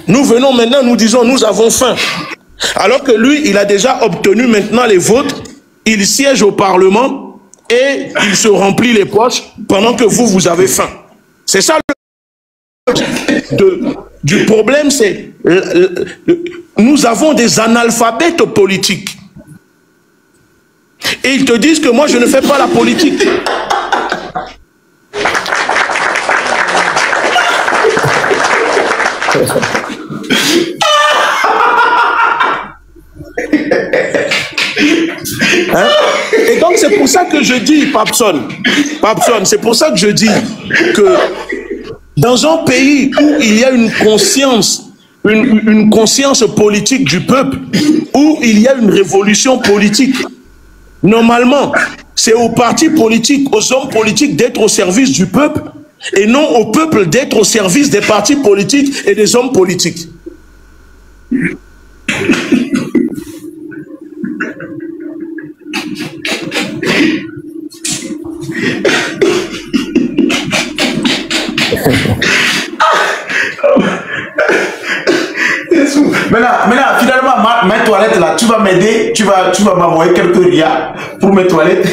Nous venons maintenant, nous disons, nous avons faim. Alors que lui, il a déjà obtenu maintenant les votes, il siège au Parlement et il se remplit les poches pendant que vous, vous avez faim. C'est ça du problème, c'est nous avons des analphabètes politiques. Et ils te disent que moi, je ne fais pas la politique. Hein? Et donc c'est pour ça que je dis, Papson, c'est pour ça que je dis que dans un pays où il y a une conscience politique du peuple, où il y a une révolution politique, normalement, c'est aux partis politiques, aux hommes politiques d'être au service du peuple, et non au peuple d'être au service des partis politiques et des hommes politiques. Maintenant, finalement, mes toilettes là, tu vas m'aider, tu vas m'envoyer quelques rias pour mes toilettes.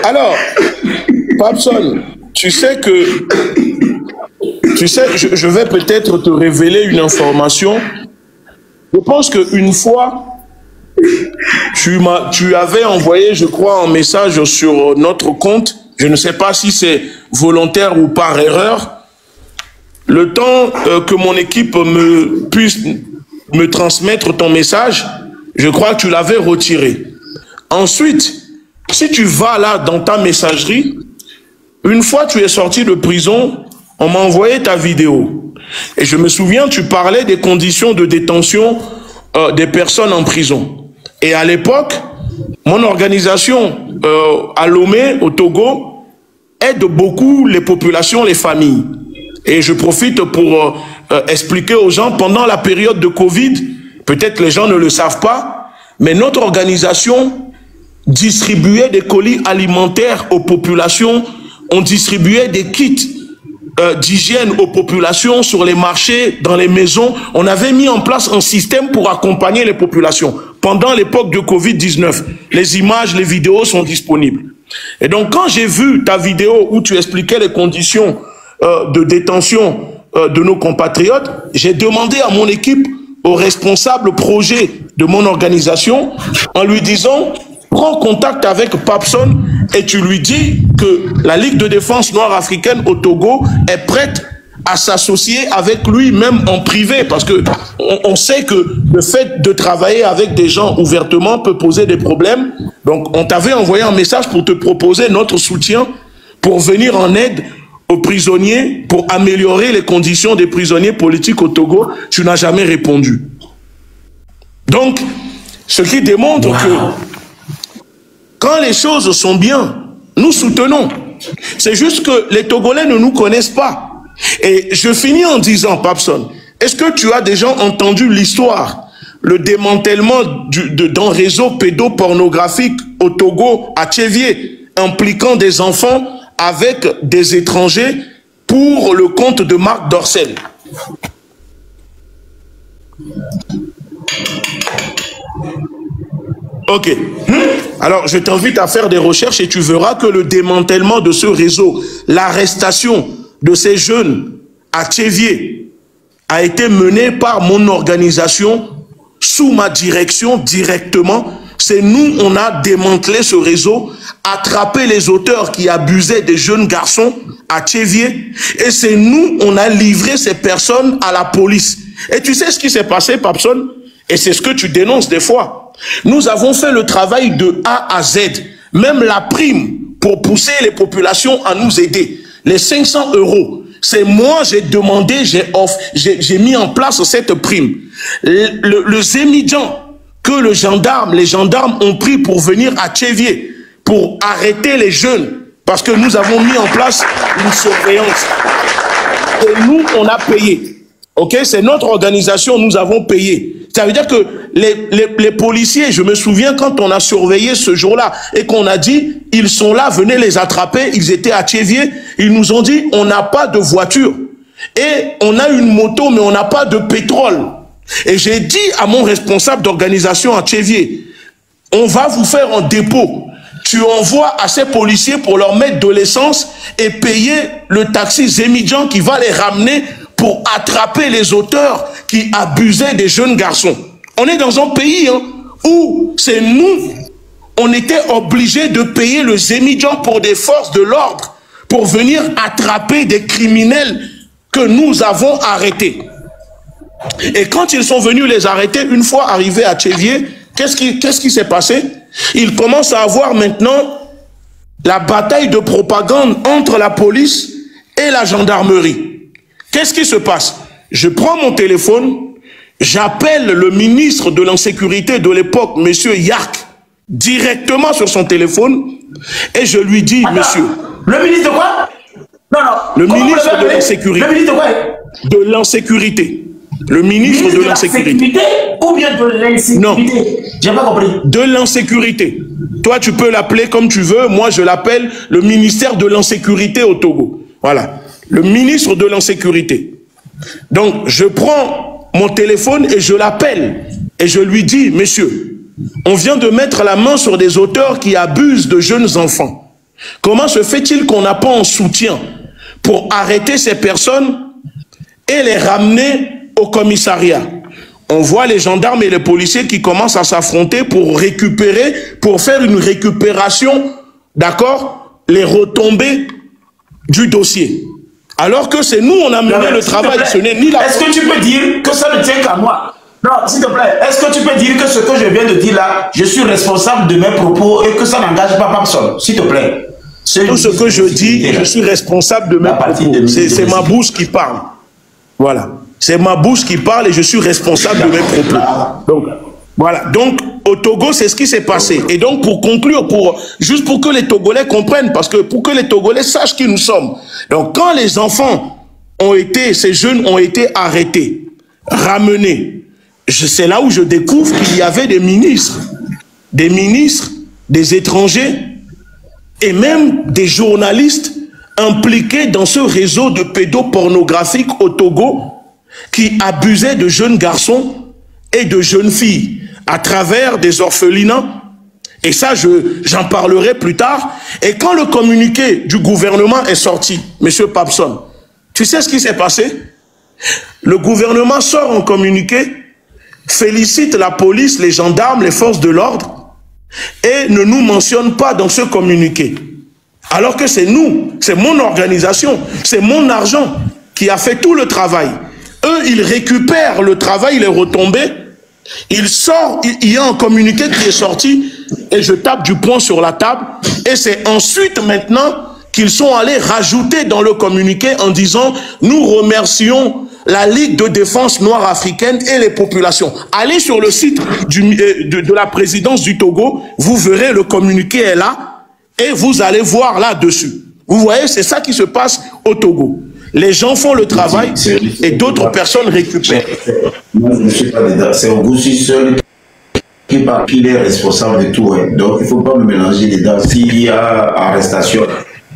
Alors, Papson, tu sais, je vais peut-être te révéler une information. Je pense qu'une fois, tu avais envoyé, je crois, un message sur notre compte. Je ne sais pas si c'est volontaire ou par erreur. Le temps que mon équipe puisse me transmettre ton message, je crois que tu l'avais retiré. Ensuite, si tu vas là dans ta messagerie, une fois tu es sorti de prison, on m'a envoyé ta vidéo. Et je me souviens, tu parlais des conditions de détention des personnes en prison. Et à l'époque, mon organisation à Lomé, au Togo, aide beaucoup les populations, les familles. Et je profite pour expliquer aux gens, pendant la période de Covid, peut-être les gens ne le savent pas, mais notre organisation distribuait des colis alimentaires aux populations, on distribuait des kits d'hygiène aux populations sur les marchés, dans les maisons. On avait mis en place un système pour accompagner les populations. Pendant l'époque de Covid-19, les images, les vidéos sont disponibles. Et donc, quand j'ai vu ta vidéo où tu expliquais les conditions de détention de nos compatriotes, j'ai demandé à mon équipe, au responsable projet de mon organisation, en lui disant, prends contact avec Papson et tu lui dis que la Ligue de défense noire africaine au Togo est prête à s'associer avec lui, même en privé, parce que on sait que le fait de travailler avec des gens ouvertement peut poser des problèmes. Donc, on t'avait envoyé un message pour te proposer notre soutien, pour venir en aide aux prisonniers, pour améliorer les conditions des prisonniers politiques au Togo. Tu n'as jamais répondu. Donc, ce qui démontre que quand les choses sont bien, nous soutenons. C'est juste que les Togolais ne nous connaissent pas. Et je finis en disant, Papson, est-ce que tu as déjà entendu l'histoire, le démantèlement d'un réseau pédopornographique au Togo, à Tchévié, impliquant des enfants avec des étrangers pour le compte de Marc Dorcel? Ok. Alors, je t'invite à faire des recherches et tu verras que le démantèlement de ce réseau, l'arrestation de ces jeunes à Tchévié a été mené par mon organisation sous ma direction directement. C'est nous, on a démantelé ce réseau, attrapé les auteurs qui abusaient des jeunes garçons à Tchévié et c'est nous, on a livré ces personnes à la police. Et tu sais ce qui s'est passé, Papson? Et c'est ce que tu dénonces des fois. Nous avons fait le travail de A à Z, même la prime pour pousser les populations à nous aider. Les 500 €, c'est moi, j'ai demandé, j'ai mis en place cette prime. Le Zémidjan que les gendarmes ont pris pour venir à Tchévié, pour arrêter les jeunes, parce que nous avons mis en place une surveillance. Et nous, on a payé. Ok, c'est notre organisation, nous avons payé. Ça veut dire que les policiers, je me souviens quand on a surveillé ce jour-là et qu'on a dit, ils sont là, venez les attraper, ils étaient à Tchévier, ils nous ont dit, on n'a pas de voiture et on a une moto mais on n'a pas de pétrole. Et j'ai dit à mon responsable d'organisation à Tchévier, on va vous faire un dépôt. Tu envoies à ces policiers pour leur mettre de l'essence et payer le taxi Zemidjan qui va les ramener pour attraper les auteurs qui abusaient des jeunes garçons. On est dans un pays où c'est nous, on était obligés de payer le Zemidjan pour des forces de l'ordre, pour venir attraper des criminels que nous avons arrêtés. Et quand ils sont venus les arrêter, une fois arrivés à Tchévier, qu'est-ce qui s'est passé? Ils commencent à avoir maintenant la bataille de propagande entre la police et la gendarmerie. Qu'est-ce qui se passe? Je prends mon téléphone, j'appelle le ministre de l'insécurité de l'époque, monsieur Yark, directement sur son téléphone, et je lui dis, monsieur... Le ministre de quoi? Non, non. Le ministre de l'insécurité. Le ministre de quoi? De l'insécurité. Le ministre de l'insécurité. Ou bien de l'insécurité? Non. J'ai pas compris. De l'insécurité. Toi, tu peux l'appeler comme tu veux. Moi, je l'appelle le ministère de l'insécurité au Togo. Voilà. Le ministre de l'insécurité. Donc, je prends mon téléphone et je l'appelle. Et je lui dis, monsieur, on vient de mettre la main sur des auteurs qui abusent de jeunes enfants. Comment se fait-il qu'on n'a pas un soutien pour arrêter ces personnes et les ramener au commissariat? On voit les gendarmes et les policiers qui commencent à s'affronter pour récupérer, pour faire une récupération, d'accord, les retombées du dossier. Alors que c'est nous, on a mené le travail, ce n'est ni la... Est-ce que tu peux dire que ça ne tient qu'à moi? Non, s'il te plaît, est-ce que tu peux dire que ce que je viens de dire là, je suis responsable de mes propos et que ça n'engage pas personne? S'il te plaît. Tout ce que je dis, je suis responsable de mes propos. C'est ma bouche qui parle. Voilà. C'est ma bouche qui parle et je suis responsable de mes propos. Donc, voilà. Donc, au Togo, c'est ce qui s'est passé. Et donc, pour conclure, juste pour que les Togolais comprennent, parce que pour que les Togolais sachent qui nous sommes. Donc, quand les enfants ces jeunes ont été arrêtés, ramenés, c'est là où je découvre qu'il y avait des ministres, des étrangers, et même des journalistes impliqués dans ce réseau de pédopornographique au Togo qui abusaient de jeunes garçons et de jeunes filles à travers des orphelinats. Et ça, j'en parlerai plus tard. Et quand le communiqué du gouvernement est sorti, monsieur Papson, tu sais ce qui s'est passé? Le gouvernement sort un communiqué, félicite la police, les gendarmes, les forces de l'ordre, et ne nous mentionne pas dans ce communiqué. Alors que c'est nous, c'est mon organisation, c'est mon argent qui a fait tout le travail. Eux, ils récupèrent le travail, les retombées, il y a un communiqué qui est sorti, et je tape du poing sur la table, et c'est ensuite maintenant qu'ils sont allés rajouter dans le communiqué en disant « Nous remercions la Ligue de défense noire africaine et les populations. » Allez sur le site de la présidence du Togo, vous verrez le communiqué est là, et vous allez voir là-dessus. Vous voyez, c'est ça qui se passe au Togo. Les gens font le travail et d'autres personnes récupèrent. Moi, je ne suis pas dedans. C'est Ogoussi seul qui est responsable de tout. Hein. Donc, il ne faut pas me mélanger dedans. S'il y a arrestation,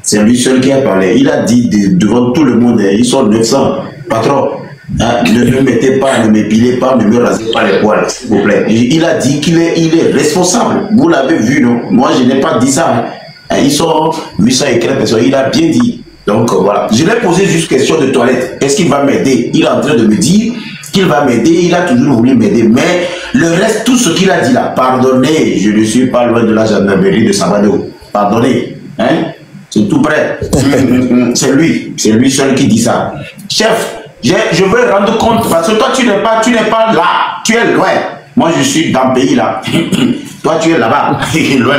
c'est lui seul qui a parlé. Il a dit devant tout le monde, ils sont 900. Patron, hein, ne me mettez pas, ne m'épilez pas, ne me rasez pas les poils, s'il vous plaît. Il a dit qu'il est responsable. Vous l'avez vu, non? Moi, je n'ai pas dit ça. Hein. Ils sont 800 et quelques personnes. Il a bien dit. Donc voilà, je l'ai posé juste question de toilette. Est-ce qu'il va m'aider? Il est en train de me dire qu'il va m'aider. Il a toujours voulu m'aider. Mais le reste, tout ce qu'il a dit là, pardonnez, je ne suis pas loin de la gendarmerie de Sabado. Pardonnez. Hein? C'est tout près. C'est lui seul qui dit ça. Chef, je veux rendre compte parce que toi, tu n'es pas là. Tu es loin. Moi, je suis dans le pays là. Toi, tu es là-bas. Loin.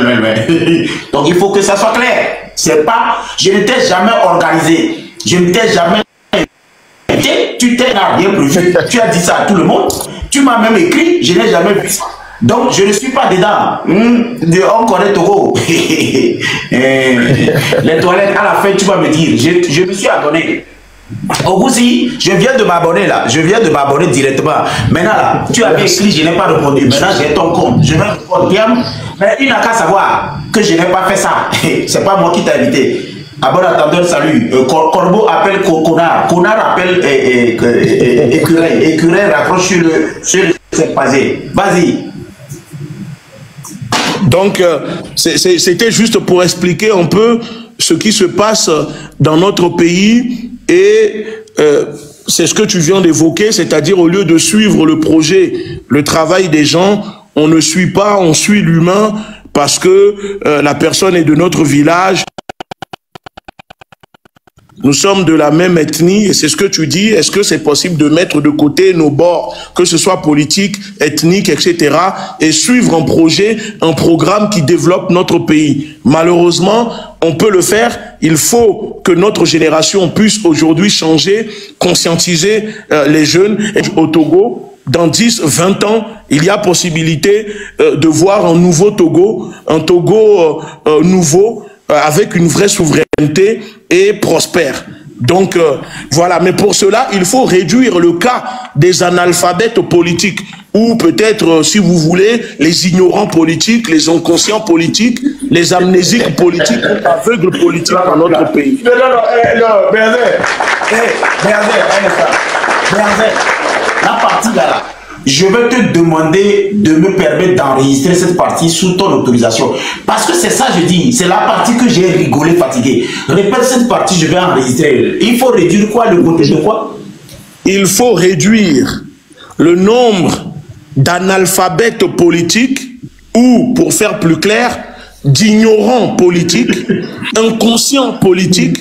Donc, il faut que ça soit clair. C'est pas, je ne t'ai jamais organisé, je ne t'ai jamais invité, tu t'es rien prévu, tu as dit ça à tout le monde, tu m'as même écrit, je n'ai jamais vu ça. Donc je ne suis pas dedans. On connaît Togo. Les toilettes, à la fin, tu vas me dire, je me suis adonné. Ogoussi, je viens de m'abonner là. Je viens de m'abonner directement. Maintenant là, tu avais écrit, je n'ai pas répondu. Maintenant, j'ai ton compte. Je vais répondre bien. Mais il n'a qu'à savoir que je n'ai pas fait ça. C'est pas moi qui t'ai invité. Ah bon, attendez, salut. Corbeau appelle Connard. Connard appelle Écureuil. Écureuil raccroche sur le passé. Vas-y. Donc, c'était juste pour expliquer un peu ce qui se passe dans notre pays et c'est ce que tu viens d'évoquer, c'est-à-dire au lieu de suivre le projet, le travail des gens, on ne suit pas, on suit l'humain parce que la personne est de notre village. Nous sommes de la même ethnie et c'est ce que tu dis. Est-ce que c'est possible de mettre de côté nos bords, que ce soit politique, ethnique, etc. et suivre un projet, un programme qui développe notre pays? Malheureusement, on peut le faire. Il faut que notre génération puisse aujourd'hui changer, conscientiser les jeunes. Et au Togo, dans 10, 20 ans, il y a possibilité de voir un nouveau Togo, un Togo nouveau, avec une vraie souveraineté et prospère. Donc voilà, mais pour cela, il faut réduire le cas des analphabètes politiques ou peut-être, si vous voulez, les ignorants politiques, les inconscients politiques, les amnésiques politiques, les aveugles politiques dans notre pays. Non, Bernard, la partie là, je vais te demander de me permettre d'enregistrer cette partie sous ton autorisation. Parce que c'est ça, je dis, c'est la partie que j'ai rigolé, fatigué. Répète cette partie, je vais enregistrer. Il faut réduire quoi, le côté de quoi? Il faut réduire le nombre d'analphabètes politiques ou, pour faire plus clair, d'ignorants politiques, inconscients politiques,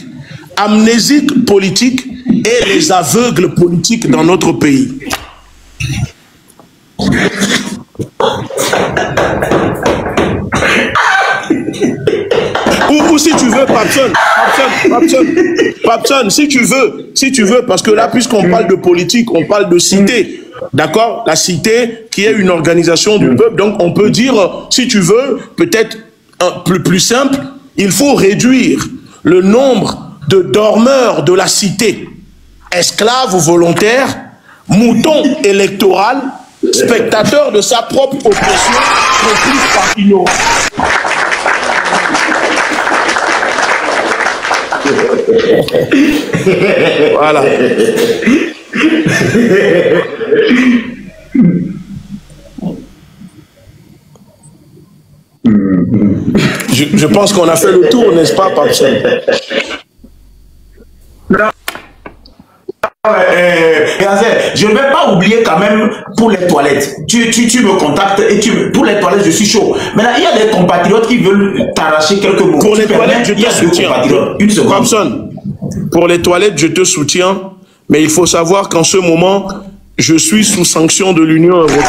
amnésiques politiques et les aveugles politiques dans notre pays. Ou si tu veux, Papson, si tu veux, parce que là, puisqu'on parle de politique, on parle de cité, d'accord? La cité qui est une organisation du peuple, donc on peut dire, si tu veux, peut-être plus simple, il faut réduire le nombre de dormeurs de la cité, esclaves ou volontaires, moutons électoraux, spectateurs de sa propre oppression, compris par ignorance. Voilà. Je pense qu'on a fait le tour, n'est-ce pas, Papson? Je ne vais pas oublier quand même pour les toilettes. Tu me contactes et pour les toilettes, je suis chaud. Maintenant, il y a des compatriotes qui veulent t'arracher quelques mots. Pour les toilettes, je te soutiens. Une seconde. Papson, pour les toilettes, je te soutiens. Mais il faut savoir qu'en ce moment, je suis sous sanction de l'Union européenne.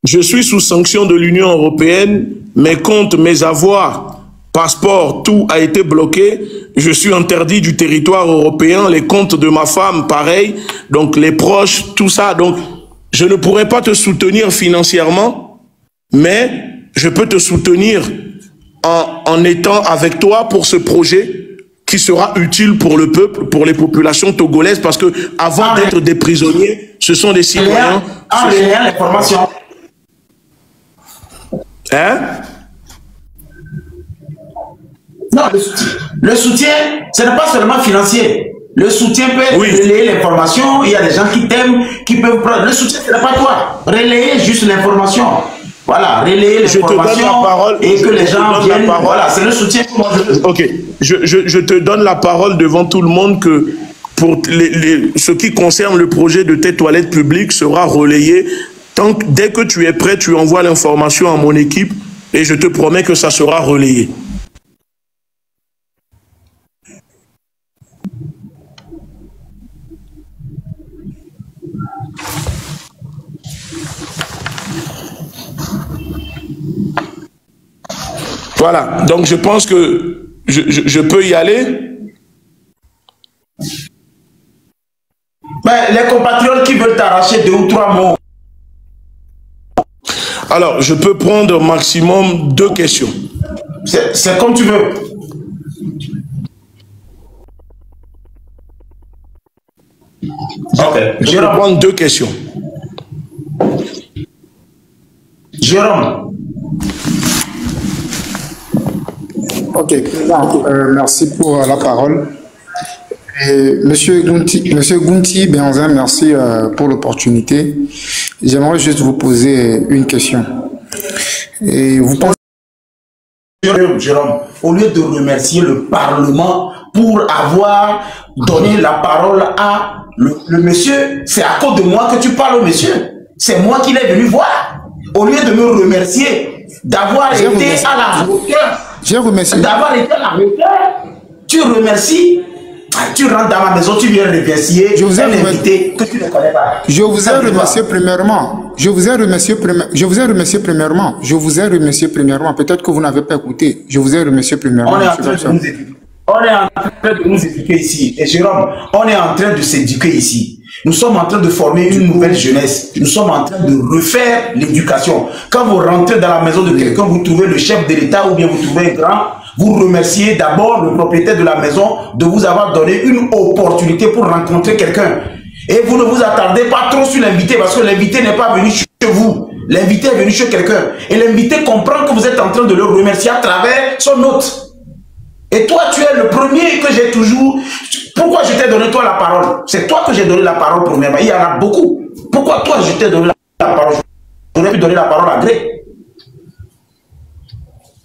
Je suis sous sanction de l'Union européenne. Mes comptes, mes avoirs, passeport, tout a été bloqué. Je suis interdit du territoire européen. Les comptes de ma femme, pareil. Donc les proches, tout ça. Donc je ne pourrais pas te soutenir financièrement, mais je peux te soutenir en étant avec toi pour ce projet qui sera utile pour le peuple, pour les populations togolaises, parce que avant d'être des prisonniers, ce sont des citoyens. J'ai l'information. Hein? Non, le soutien, ce n'est pas seulement financier. Le soutien peut être relayer l'information. Il y a des gens qui t'aiment, qui peuvent prendre. Le soutien, ce n'est pas toi. Relayer juste l'information. Voilà, relayer l'information et que les gens viennent. Voilà, c'est le soutien que moi je veux. Ok, je te donne la parole devant tout le monde que pour ce qui concerne le projet de tes toilettes publiques sera relayé. Dès que tu es prêt, tu envoies l'information à mon équipe et je te promets que ça sera relayé. Voilà, donc je pense que je peux y aller. Mais les compatriotes qui veulent t'arracher 2 ou 3 mots. Alors, je peux prendre au maximum 2 questions. C'est comme tu veux. Ok. Je vais prendre 2 questions. Jérôme. Ok, merci pour la parole. Et Monsieur Gounti Benzin, merci pour l'opportunité. J'aimerais juste vous poser une question. Et vous pensez... Jérôme, au lieu de remercier le Parlement pour avoir donné la parole à le monsieur, c'est à cause de moi que tu parles au monsieur. C'est moi qui l'ai venu voir. Au lieu de me remercier d'avoir été à la hauteur, d'avoir été à la hauteur, tu remercies. Tu rentres dans ma maison, tu viens remercier. Je vous ai invité que tu ne connais pas. Je vous ai remercié premièrement. Je vous ai remercié premièrement. Peut-être que vous n'avez pas écouté. Je vous ai remercié premièrement. On est en train de nous éduquer ici. Et Jérôme, on est en train de s'éduquer ici. Nous sommes en train de former une nouvelle jeunesse. Nous sommes en train de refaire l'éducation. Quand vous rentrez dans la maison de quelqu'un, vous trouvez le chef de l'État ou bien vous trouvez un grand, vous remerciez d'abord le propriétaire de la maison de vous avoir donné une opportunité pour rencontrer quelqu'un. Et vous ne vous attardez pas trop sur l'invité parce que l'invité n'est pas venu chez vous. L'invité est venu chez quelqu'un. Et l'invité comprend que vous êtes en train de le remercier à travers son hôte. Et toi, tu es le premier que j'ai toujours... Pourquoi je t'ai donné toi la parole? C'est toi que j'ai donné la parole premièrement. Il y en a beaucoup. Pourquoi toi, je t'ai donné la parole? J'aurais pu donner la parole à Gré.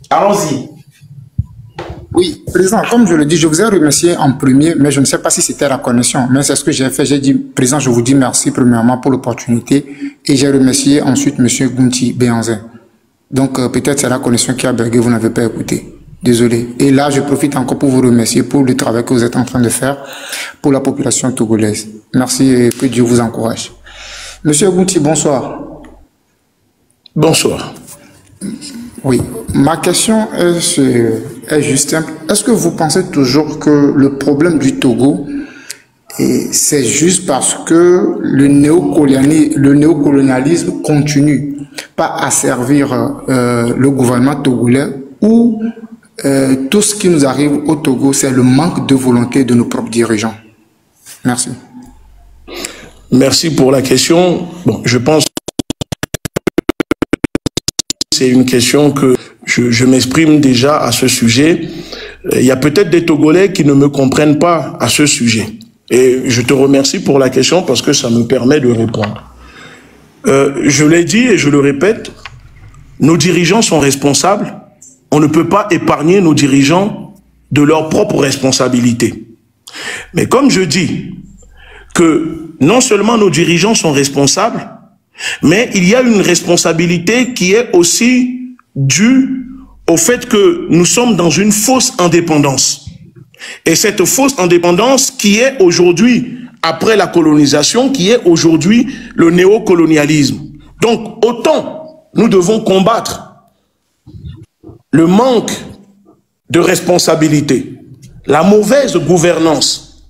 Allons-y. Oui, Président, comme je le dis, je vous ai remercié en premier, mais je ne sais pas si c'était la connexion. Mais c'est ce que j'ai fait. J'ai dit, Président, je vous dis merci premièrement pour l'opportunité. Et j'ai remercié ensuite M. Gounti Benzin. Donc peut-être c'est la connexion qui a bugué, vous n'avez pas écouté. Désolé. Et là, je profite encore pour vous remercier pour le travail que vous êtes en train de faire pour la population togolaise. Merci et que Dieu vous encourage. Monsieur Gounti, bonsoir. Bonsoir. Oui, ma question est juste simple. Est-ce que vous pensez toujours que le problème du Togo, c'est juste parce que le néocolonialisme continue pas à servir le gouvernement togolais, ou tout ce qui nous arrive au Togo, c'est le manque de volonté de nos propres dirigeants? Merci. Merci pour la question. Bon, je pense que c'est une question que je m'exprime déjà à ce sujet. Il y a peut-être des Togolais qui ne me comprennent pas à ce sujet. Et je te remercie pour la question parce que ça me permet de répondre. Je l'ai dit et je le répète, nos dirigeants sont responsables. On ne peut pas épargner nos dirigeants de leurs propres responsabilités. Mais comme je dis que non seulement nos dirigeants sont responsables, mais il y a une responsabilité qui est aussi due au fait que nous sommes dans une fausse indépendance. Et cette fausse indépendance qui est aujourd'hui, après la colonisation, qui est aujourd'hui le néocolonialisme. Donc, autant nous devons combattre le manque de responsabilité, la mauvaise gouvernance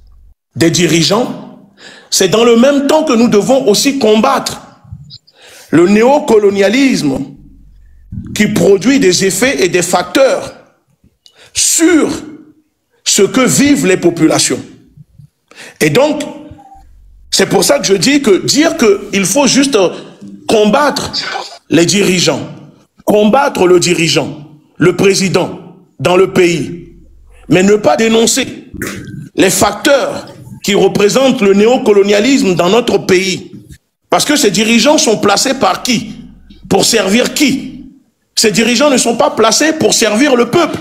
des dirigeants, c'est dans le même temps que nous devons aussi combattre le néocolonialisme qui produit des effets et des facteurs sur ce que vivent les populations. Et donc, c'est pour ça que je dis que dire qu'il faut juste combattre les dirigeants, combattre le dirigeant, le président dans le pays, mais ne pas dénoncer les facteurs qui représentent le néocolonialisme dans notre pays. Parce que ces dirigeants sont placés par qui? Pour servir qui? Ces dirigeants ne sont pas placés pour servir le peuple.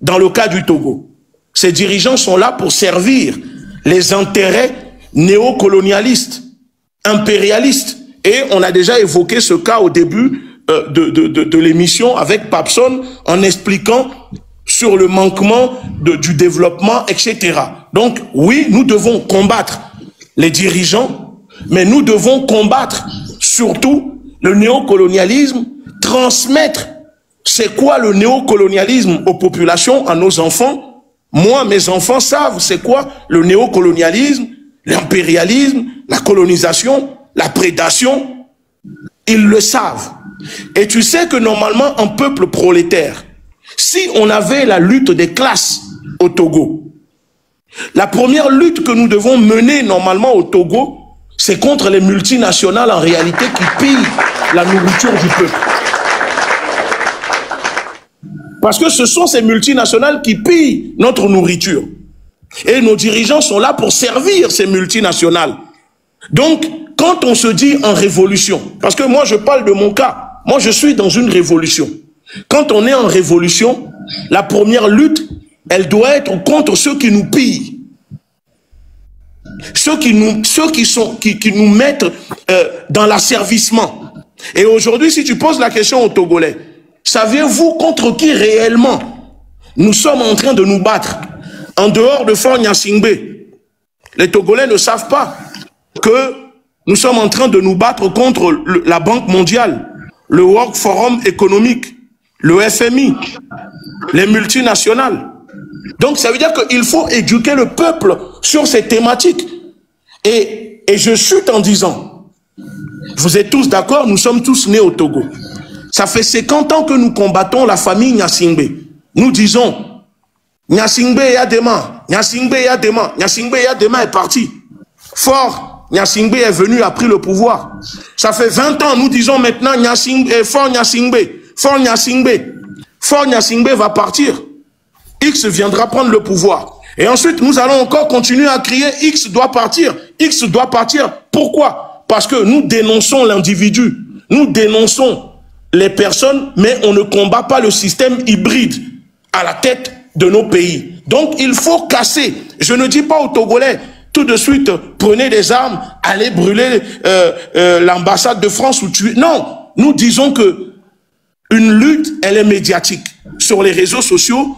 Dans le cas du Togo, ces dirigeants sont là pour servir les intérêts néocolonialistes, impérialistes. Et on a déjà évoqué ce cas au début de l'émission avec Papson en expliquant sur le manquement du développement, etc. Donc oui, nous devons combattre les dirigeants, mais nous devons combattre surtout le néocolonialisme, transmettre c'est quoi le néocolonialisme aux populations, à nos enfants. Moi, mes enfants savent c'est quoi le néocolonialisme, l'impérialisme, la colonisation, la prédation. Ils le savent. Et tu sais que normalement, un peuple prolétaire, si on avait la lutte des classes au Togo, La première lutte que nous devons mener normalement au Togo, c'est contre les multinationales en réalité qui pillent la nourriture du peuple. Parce que ce sont ces multinationales qui pillent notre nourriture. Et nos dirigeants sont là pour servir ces multinationales. Donc, quand on se dit en révolution, parce que moi je parle de mon cas, moi je suis dans une révolution. Quand on est en révolution, la première lutte, elle doit être contre ceux qui nous pillent. Ceux qui nous mettent dans l'asservissement. Et aujourd'hui, si tu poses la question aux Togolais, savez-vous contre qui réellement nous sommes en train de nous battre? En dehors de Fort Nyasingbe, les Togolais ne savent pas que nous sommes en train de nous battre contre la Banque mondiale, le World Forum économique, le FMI, les multinationales. Donc ça veut dire qu'il faut éduquer le peuple sur ces thématiques. Et je chute en disant, vous êtes tous d'accord, nous sommes tous nés au Togo. Ça fait 50 ans que nous combattons la famille Nyasingbe. Nous disons, Nyasingbe Yadema, Nyasingbe Yadema, Nyasingbe Yadema est parti. Fort Nyasingbe est venu, a pris le pouvoir. Ça fait 20 ans, nous disons maintenant Fort Nyasingbe, Fort Nyasingbe. Fort Nyasingbe va partir. X viendra prendre le pouvoir. Et ensuite, nous allons encore continuer à crier X doit partir. X doit partir. Pourquoi? Parce que nous dénonçons l'individu. Nous dénonçons les personnes, mais on ne combat pas le système hybride à la tête de nos pays. Donc, il faut casser. Je ne dis pas aux Togolais, tout de suite, prenez des armes, allez brûler l'ambassade de France ou tuer. Non, nous disons que une lutte, elle est médiatique. Sur les réseaux sociaux,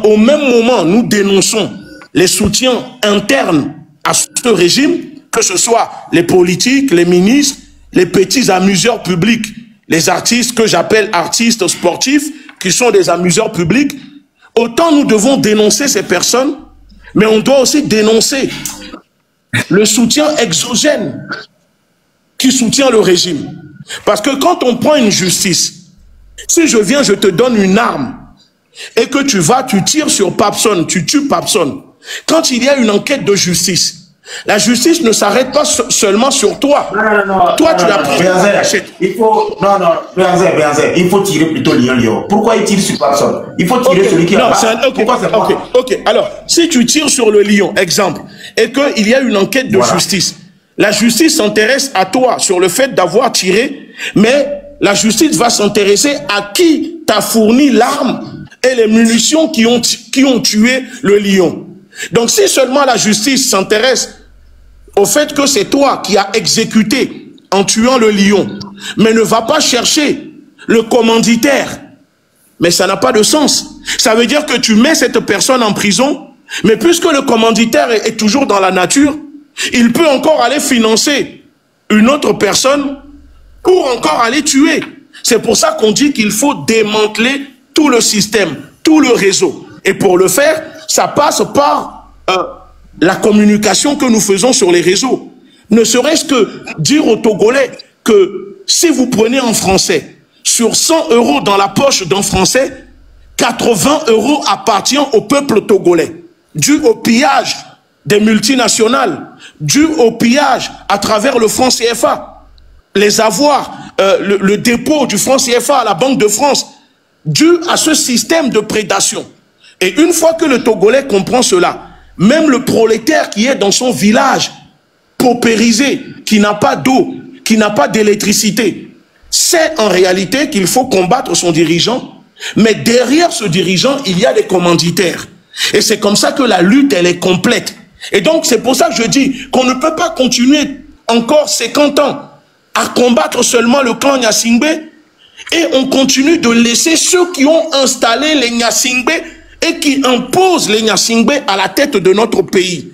au même moment, nous dénonçons les soutiens internes à ce régime, que ce soit les politiques, les ministres, les petits amuseurs publics, les artistes que j'appelle artistes sportifs, qui sont des amuseurs publics. Autant nous devons dénoncer ces personnes, mais on doit aussi dénoncer le soutien exogène qui soutient le régime. Parce que quand on prend une justice, si je viens, je te donne une arme, et que tu vas, tu tires sur Papson, tu tues Papson. Quand il y a une enquête de justice, la justice ne s'arrête pas seulement sur toi. Non, toi, tu l'as pris. Il faut, il faut tirer plutôt Lion. Pourquoi il tire sur Papson? Il faut tirer celui qui a Ok. Alors, si tu tires sur le lion, exemple, et qu'il y a une enquête de justice, la justice s'intéresse à toi sur le fait d'avoir tiré, mais la justice va s'intéresser à qui t'a fourni l'arme et les munitions qui ont tué le lion. Donc si seulement la justice s'intéresse au fait que c'est toi qui as exécuté en tuant le lion, mais ne va pas chercher le commanditaire, mais ça n'a pas de sens. Ça veut dire que tu mets cette personne en prison, mais puisque le commanditaire est toujours dans la nature, il peut encore aller financer une autre personne pour encore aller tuer. C'est pour ça qu'on dit qu'il faut démanteler tout le système, tout le réseau. Et pour le faire, ça passe par la communication que nous faisons sur les réseaux. Ne serait-ce que dire aux Togolais que si vous prenez en français, sur 100 € dans la poche d'un Français, 80 € appartient au peuple togolais, dû au pillage des multinationales, dû au pillage à travers le franc CFA, les avoirs, le dépôt du franc CFA à la Banque de France, dû à ce système de prédation. Et une fois que le Togolais comprend cela, même le prolétaire qui est dans son village, paupérisé, qui n'a pas d'eau, qui n'a pas d'électricité, sait en réalité qu'il faut combattre son dirigeant, mais derrière ce dirigeant, il y a des commanditaires. Et c'est comme ça que la lutte, elle est complète. Et donc, c'est pour ça que je dis qu'on ne peut pas continuer encore 50 ans à combattre seulement le clan Nyasingbe, et on continue de laisser ceux qui ont installé les Nyasingbe et qui imposent les Nyasingbe à la tête de notre pays.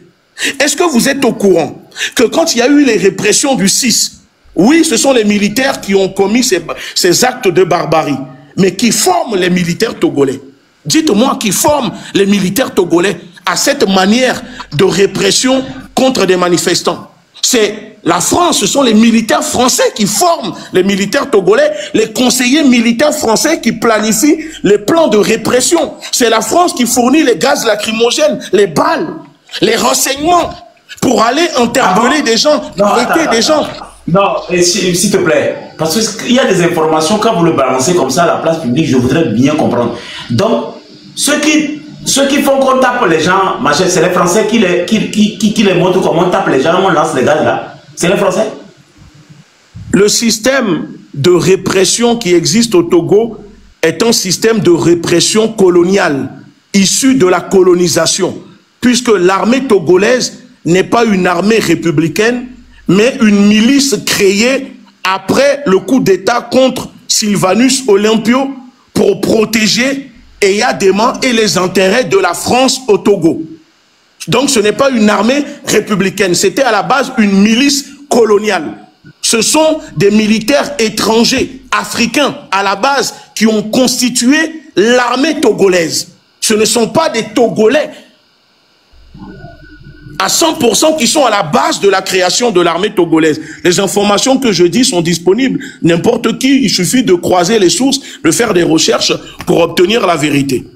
Est-ce que vous êtes au courant que quand il y a eu les répressions du 6, oui, ce sont les militaires qui ont commis ces actes de barbarie, mais qui forment les militaires togolais? Dites-moi qui forment les militaires togolais à cette manière de répression contre des manifestants. C'est la France, ce sont les militaires français qui forment les militaires togolais, les conseillers militaires français qui planifient les plans de répression. C'est la France qui fournit les gaz lacrymogènes, les balles. les renseignements pour aller interpeller des gens, arrêter des gens. Non, s'il te plaît, parce qu'il y a des informations, quand vous le balancez comme ça à la place publique, je voudrais bien comprendre. Donc, ceux qui font qu'on tape les gens, c'est les Français qui les montrent comment on tape les gens, on lance les gaz là. C'est les Français. Le système de répression qui existe au Togo est un système de répression coloniale, issu de la colonisation, puisque l'armée togolaise n'est pas une armée républicaine, mais une milice créée après le coup d'État contre Sylvanus Olympio pour protéger Eyadema et les intérêts de la France au Togo. Donc ce n'est pas une armée républicaine, c'était à la base une milice coloniale. Ce sont des militaires étrangers, africains, à la base, qui ont constitué l'armée togolaise. Ce ne sont pas des Togolais à 100% qui sont à la base de la création de l'armée togolaise. Les informations que je dis sont disponibles. N'importe qui, il suffit de croiser les sources, de faire des recherches pour obtenir la vérité.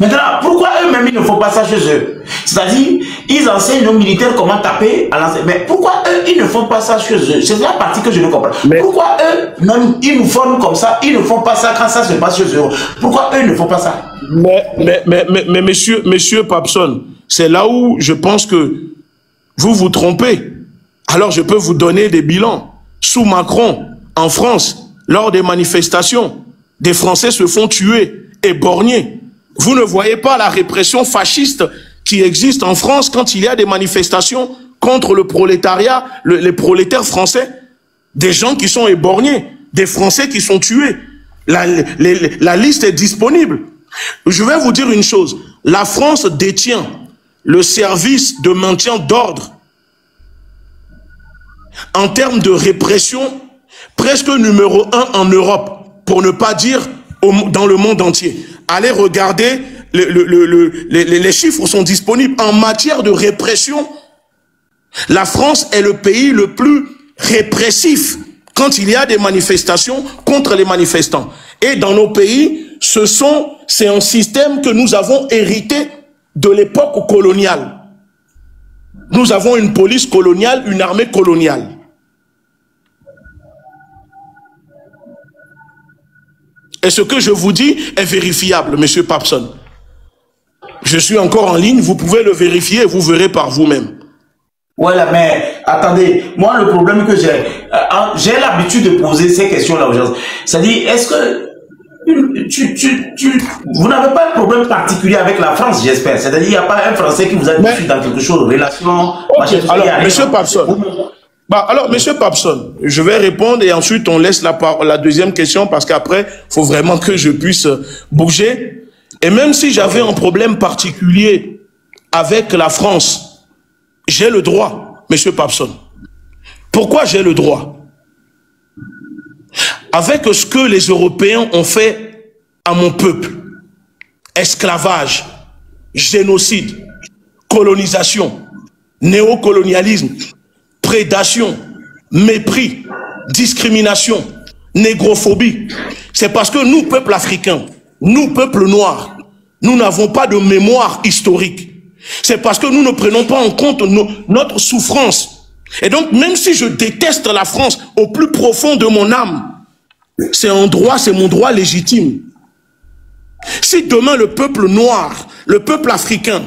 Maintenant, pourquoi eux-mêmes ils ne font pas ça chez eux? C'est-à-dire, ils enseignent aux militaires comment taper à l'ancien. Mais pourquoi eux, ils ne font pas ça chez eux? C'est la partie que je ne comprends pas. Pourquoi eux, même, ils nous forment comme ça, ils ne font pas ça quand ça se passe chez eux? Pourquoi eux ne font pas ça? Mais monsieur Papson, c'est là où je pense que vous vous trompez. Alors je peux vous donner des bilans. Sous Macron, en France, lors des manifestations, des Français se font tuer, éborgnés. Vous ne voyez pas la répression fasciste qui existe en France quand il y a des manifestations contre le prolétariat, les prolétaires français, des gens qui sont éborgnés, des Français qui sont tués. La liste est disponible. Je vais vous dire une chose, la France détient le service de maintien d'ordre en termes de répression presque numéro 1 en Europe, pour ne pas dire dans le monde entier. Allez regarder, les chiffres sont disponibles. En matière de répression, la France est le pays le plus répressif quand il y a des manifestations contre les manifestants. Et dans nos pays, c'est un système que nous avons hérité de l'époque coloniale. Nous avons une police coloniale, une armée coloniale. Et ce que je vous dis est vérifiable, monsieur Papson. Je suis encore en ligne, vous pouvez le vérifier et vous verrez par vous-même. Voilà, mais attendez, moi le problème que j'ai l'habitude de poser ces questions-là aux gens. C'est-à-dire, est-ce que vous n'avez pas un problème particulier avec la France, j'espère? C'est-à-dire, il n'y a pas un Français qui vous a dit dans quelque chose, relation... Okay. Alors, monsieur Papson, monsieur Papson, je vais répondre et ensuite on laisse la deuxième question parce qu'après, il faut vraiment que je puisse bouger. Et même si j'avais un problème particulier avec la France, j'ai le droit, monsieur Papson. Pourquoi j'ai le droit? Avec ce que les Européens ont fait à mon peuple, esclavage, génocide, colonisation, néocolonialisme, prédation, mépris, discrimination, négrophobie. C'est parce que nous, peuple africain, nous, peuple noir, nous n'avons pas de mémoire historique. C'est parce que nous ne prenons pas en compte notre souffrance. Et donc, même si je déteste la France au plus profond de mon âme, c'est mon droit légitime. Si demain le peuple noir, le peuple africain,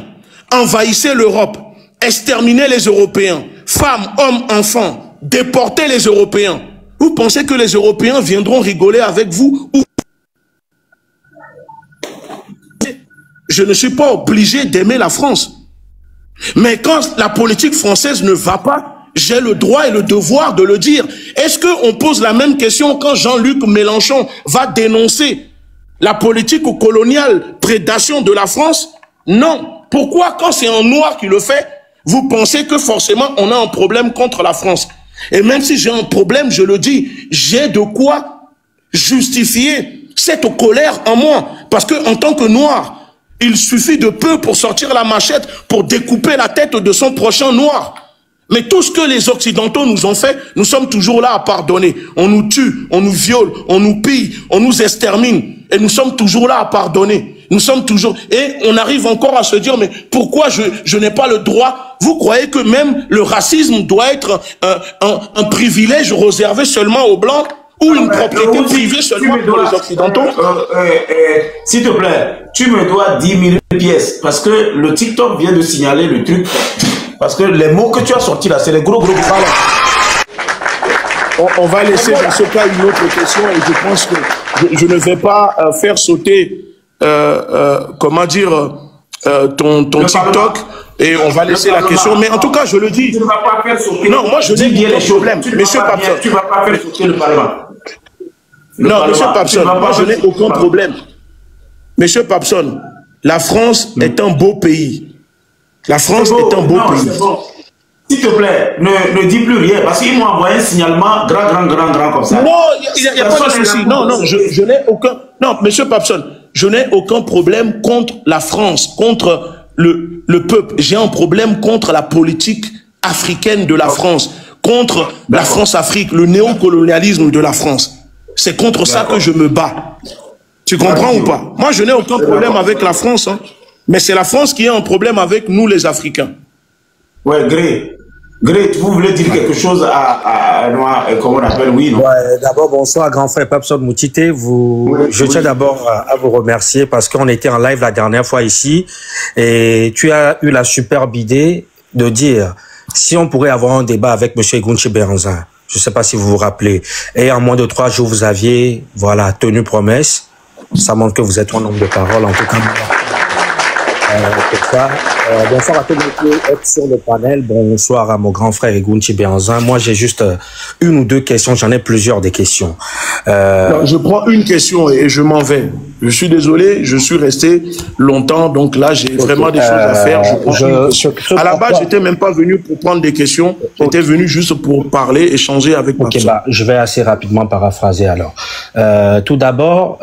envahissait l'Europe, exterminait les Européens, femmes, hommes, enfants, déportait les Européens, vous pensez que les Européens viendront rigoler avec vous? Je ne suis pas obligé d'aimer la France. Mais quand la politique française ne va pas, j'ai le droit et le devoir de le dire. Est-ce qu'on pose la même question quand Jean-Luc Mélenchon va dénoncer la politique coloniale, prédation de la France? Non. Pourquoi quand c'est un noir qui le fait, vous pensez que forcément on a un problème contre la France? Et même si j'ai un problème, je le dis, j'ai de quoi justifier cette colère en moi. Parce que en tant que noir, il suffit de peu pour sortir la machette, pour découper la tête de son prochain noir. Mais tout ce que les Occidentaux nous ont fait, nous sommes toujours là à pardonner. On nous tue, on nous viole, on nous pille, on nous extermine. Et nous sommes toujours là à pardonner. Nous sommes toujours... Et on arrive encore à se dire, mais pourquoi je n'ai pas le droit? Vous croyez que même le racisme doit être un privilège réservé seulement aux Blancs ou une propriété privée seulement pour les Occidentaux? S'il te plaît, tu me dois 10 000 pièces parce que le TikTok vient de signaler le truc. Parce que les mots que tu as sortis là, c'est les gros. On va laisser dans ce cas une autre question et je pense que je ne vais pas faire sauter, comment dire, ton TikTok et on va laisser la question. Mais en tout cas, je le dis. Tu ne vas pas faire sauter. Non, moi je n'ai pas de problème. Monsieur Papson. Tu ne vas pas faire sauter le Parlement. Non, monsieur Papson, moi je n'ai aucun problème. Monsieur Papson, la France est un beau pays. La France est un beau pays. S'il te plaît, ne dis plus rien, parce qu'ils m'ont envoyé un signalement grand comme ça. Non, il n'y a pas de souci. Non, je n'ai aucun... Non, monsieur Papson, je n'ai aucun problème contre la France, contre le peuple. J'ai un problème contre la politique africaine de la France, contre la France-Afrique, le néocolonialisme de la France. C'est contre ça que je me bats. Tu comprends ou pas? Moi, je n'ai aucun problème avec la France, hein, mais c'est la France qui a un problème avec nous, les Africains. Ouais, Gré, vous voulez dire quelque chose à comment on appelle, oui, non? Ouais, d'abord, bonsoir, grand frère Papson Moutite. Je tiens d'abord à vous remercier parce qu'on était en live la dernière fois ici et tu as eu la superbe idée de dire si on pourrait avoir un débat avec M. Egounchi Béhanzin. Je ne sais pas si vous vous rappelez. Et en moins de 3 jours, vous aviez, voilà, tenu promesse. Ça montre que vous êtes un homme de parole, en tout cas. Bonsoir à tous les qui êtes sur le panel. Bonsoir à mon grand frère Egounchi Béhanzin. Moi, j'ai juste une ou deux questions. J'en ai plusieurs des questions. Non, je prends une question et je m'en vais. Je suis désolé, je suis resté longtemps, donc là, j'ai vraiment des choses à faire. À la base, j'étais même pas venu pour prendre des questions. J'étais venu juste pour parler, échanger avec ma personne. Je vais assez rapidement paraphraser alors. Tout d'abord,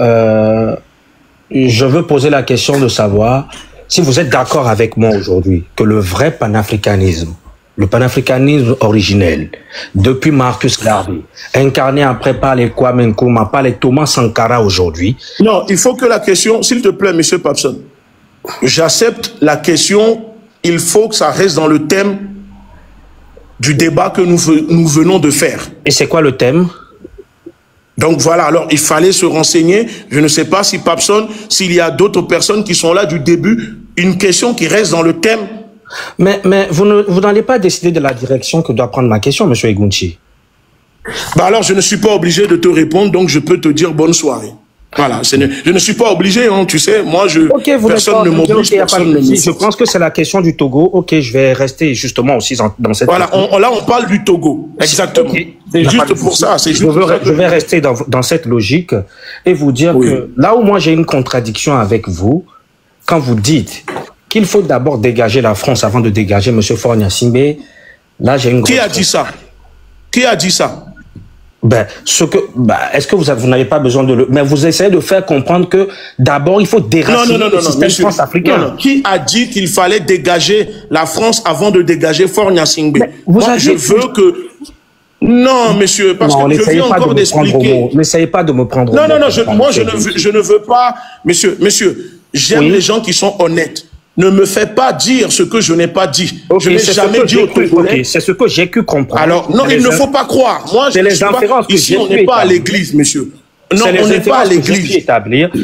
je veux poser la question de savoir si vous êtes d'accord avec moi aujourd'hui que le vrai panafricanisme, le panafricanisme originel, depuis Marcus Garvey, incarné après par les Kwame Nkrumah, par les Thomas Sankara aujourd'hui. Non, il faut que la question, s'il te plaît, monsieur Papson, j'accepte la question, il faut que ça reste dans le thème du débat que nous venons de faire. Et c'est quoi le thème? Donc voilà, alors il fallait se renseigner. Je ne sais pas si Papson, s'il y a d'autres personnes qui sont là du début, une question qui reste dans le thème. Mais vous n'allez pas décider de la direction que doit prendre ma question, monsieur Egounchi. Bah alors je ne suis pas obligé de te répondre, donc je peux te dire bonne soirée. Voilà, je ne suis pas obligé, hein, tu sais, moi personne ne m'oblige, personne ne me force. Je pense que c'est la question du Togo. Ok, je vais rester justement aussi dans cette... Voilà, là on parle du Togo, exactement. Okay. C'est juste pour ça. Je vais rester dans cette logique et vous dire que là où moi j'ai une contradiction avec vous, quand vous dites qu'il faut d'abord dégager la France avant de dégager M. Faure Gnassingbé, là j'ai une... Qui a dit ça? Qui a dit ça? Est-ce que vous n'avez pas besoin de le... Mais vous essayez de faire comprendre que d'abord il faut déraciner le système france-africain. Non. Qui a dit qu'il fallait dégager la France avant de dégager Faure Gnassingbé? Moi, je veux que... Non, monsieur, parce que je viens encore d'expliquer. N'essayez pas de me prendre... Non, moi je ne veux pas... Monsieur, j'aime les gens qui sont honnêtes. Ne me fais pas dire ce que je n'ai pas dit. Je n'ai jamais dit au Togolais. C'est ce que j'ai cru comprendre. Alors, non, il ne faut pas croire. Moi, je ne suis pas... Ici, on n'est pas à l'église, monsieur. Non, on n'est pas à l'église.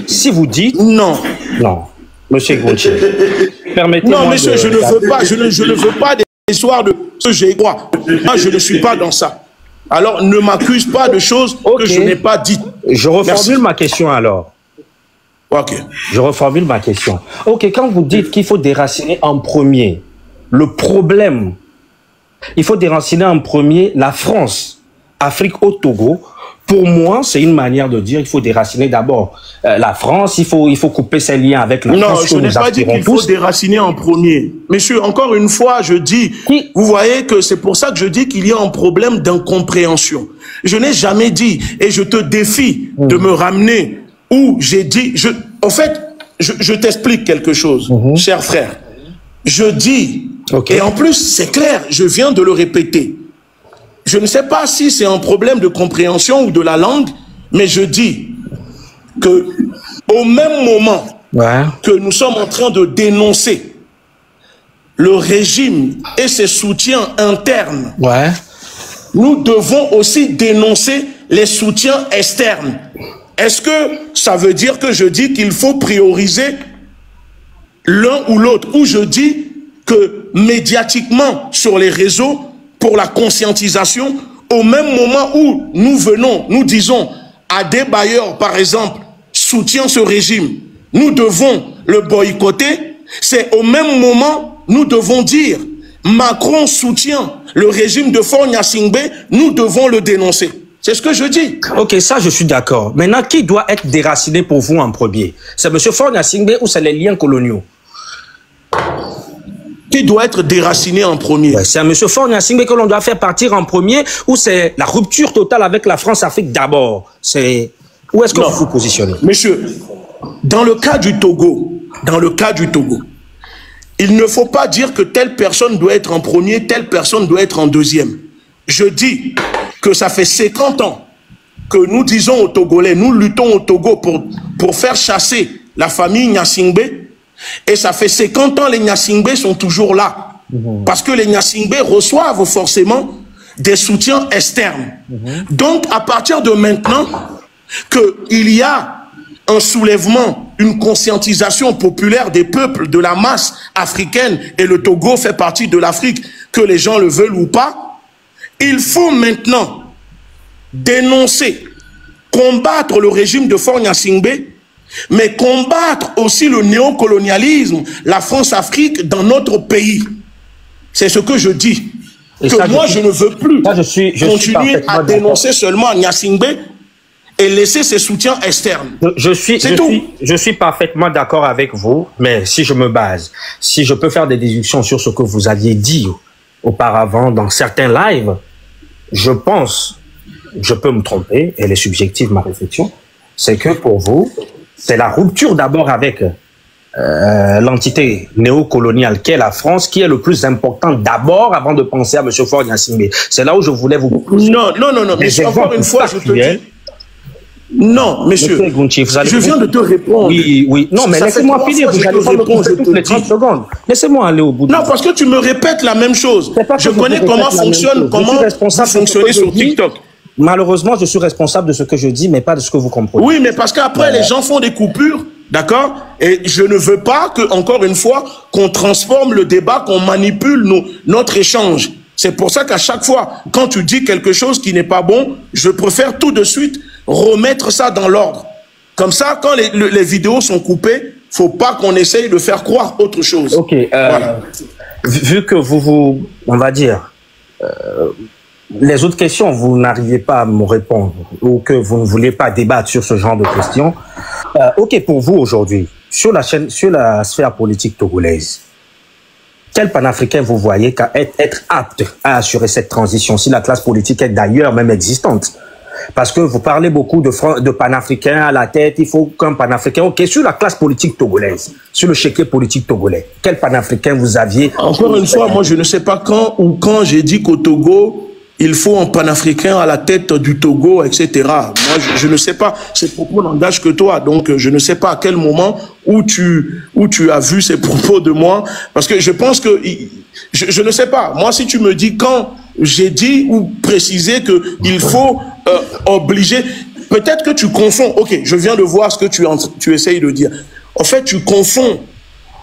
Si vous dites... Non. Non. Monsieur Egounchi, permettez-moi... Non, monsieur, je ne veux pas. Je ne veux pas des histoires de ce que j'ai quoi. Moi, je ne suis pas dans ça. Alors, ne m'accuse pas de choses que je n'ai pas dites. Je reformule ma question alors. Ok. Je reformule ma question. Ok, quand vous dites qu'il faut déraciner en premier le problème, il faut déraciner en premier la France, Afrique au Togo. Pour moi, c'est une manière de dire qu'il faut déraciner d'abord la France, il faut couper ses liens avec la France. Non, je n'ai pas dit qu'il faut déraciner en premier. Monsieur, encore une fois, je dis, vous voyez que c'est pour ça que je dis qu'il y a un problème d'incompréhension. Je n'ai jamais dit, et je te défie de me ramener où j'ai dit, en fait, je t'explique quelque chose, cher frère. Je dis, et en plus, c'est clair, je viens de le répéter. Je ne sais pas si c'est un problème de compréhension ou de la langue, mais je dis que au même moment que nous sommes en train de dénoncer le régime et ses soutiens internes, nous devons aussi dénoncer les soutiens externes. Est-ce que ça veut dire que je dis qu'il faut prioriser l'un ou l'autre, ou je dis que médiatiquement sur les réseaux, pour la conscientisation, au même moment où nous venons, nous disons à des bailleurs, par exemple, soutient ce régime, nous devons le boycotter, c'est au même moment, nous devons dire Macron soutient le régime de Faure Gnassingbé, nous devons le dénoncer. C'est ce que je dis. Ok, ça je suis d'accord. Maintenant, qui doit être déraciné pour vous en premier? C'est M. Faure Gnassingbé ou c'est les liens coloniaux? Qui doit être déraciné en premier? C'est à M. Faure Gnassingbé que l'on doit faire partir en premier, ou c'est la rupture totale avec la France-Afrique d'abord? Où est-ce que vous vous positionnez? Monsieur, dans le cas du Togo, il ne faut pas dire que telle personne doit être en premier, telle personne doit être en deuxième. Je dis que ça fait 50 ans que nous disons aux Togolais, nous luttons au Togo pour faire chasser la famille Gnassingbé. Et ça fait 50 ans, les Gnassingbé sont toujours là. Parce que les Gnassingbé reçoivent forcément des soutiens externes. Donc, à partir de maintenant, qu'il y a un soulèvement, une conscientisation populaire des peuples, de la masse africaine, et le Togo fait partie de l'Afrique, que les gens le veulent ou pas, il faut maintenant dénoncer, combattre le régime de Faure Gnassingbé, mais combattre aussi le néocolonialisme, la France-Afrique dans notre pays. C'est ce que je dis. Et que moi, je ne veux plus continuer à dénoncer seulement Gnassingbé et laisser ses soutiens externes. Je suis parfaitement d'accord avec vous, mais si je me base, si je peux faire des déductions sur ce que vous aviez dit auparavant dans certains lives, je pense, je peux me tromper, elle est subjective ma réflexion, c'est que pour vous, c'est la rupture d'abord avec l'entité néocoloniale qu'est la France qui est le plus important d'abord avant de penser à M. Faure Gnassingbé. C'est là où je voulais vous poser. Non, mais encore une fois, je te dis... Non, monsieur, je viens de te répondre. Oui. Non, mais laissez-moi finir. Vous allez pas me répondre toutes les 30 secondes. Laissez-moi aller au bout. Non, parce que tu me répètes la même chose. Je connais comment fonctionne, fonctionner sur TikTok. Malheureusement, je suis responsable de ce que je dis, mais pas de ce que vous comprenez. Oui, mais parce qu'après, les gens font des coupures, d'accord? Et je ne veux pas que, encore une fois, qu'on transforme le débat, qu'on manipule notre échange. C'est pour ça qu'à chaque fois, quand tu dis quelque chose qui n'est pas bon, je préfère tout de suite remettre ça dans l'ordre. Comme ça, quand les vidéos sont coupées, faut pas qu'on essaye de faire croire autre chose. Ok. Voilà. Vu que on va dire, les autres questions, vous n'arrivez pas à me répondre ou que vous ne voulez pas débattre sur ce genre de questions. Ok, pour vous aujourd'hui, sur la sphère politique togolaise, quel panafricain vous voyez être apte à assurer cette transition si la classe politique est d'ailleurs même existante? Parce que vous parlez beaucoup de panafricains à la tête, il faut qu'un panafricain... Ok, sur la classe politique togolaise, sur le chéquier politique togolais, quel panafricain vous aviez? Encore une fois, moi je ne sais pas quand j'ai dit qu'au Togo, il faut un panafricain à la tête du Togo, etc. Moi je ne sais pas, ces propos n'engagent que toi, donc je ne sais pas à quel moment où tu as vu ces propos de moi, parce que je pense que... Je ne sais pas, moi si tu me dis quand j'ai dit ou précisé qu'il faut obliger, peut-être que tu confonds, ok, je viens de voir ce que tu essayes de dire. En fait, tu confonds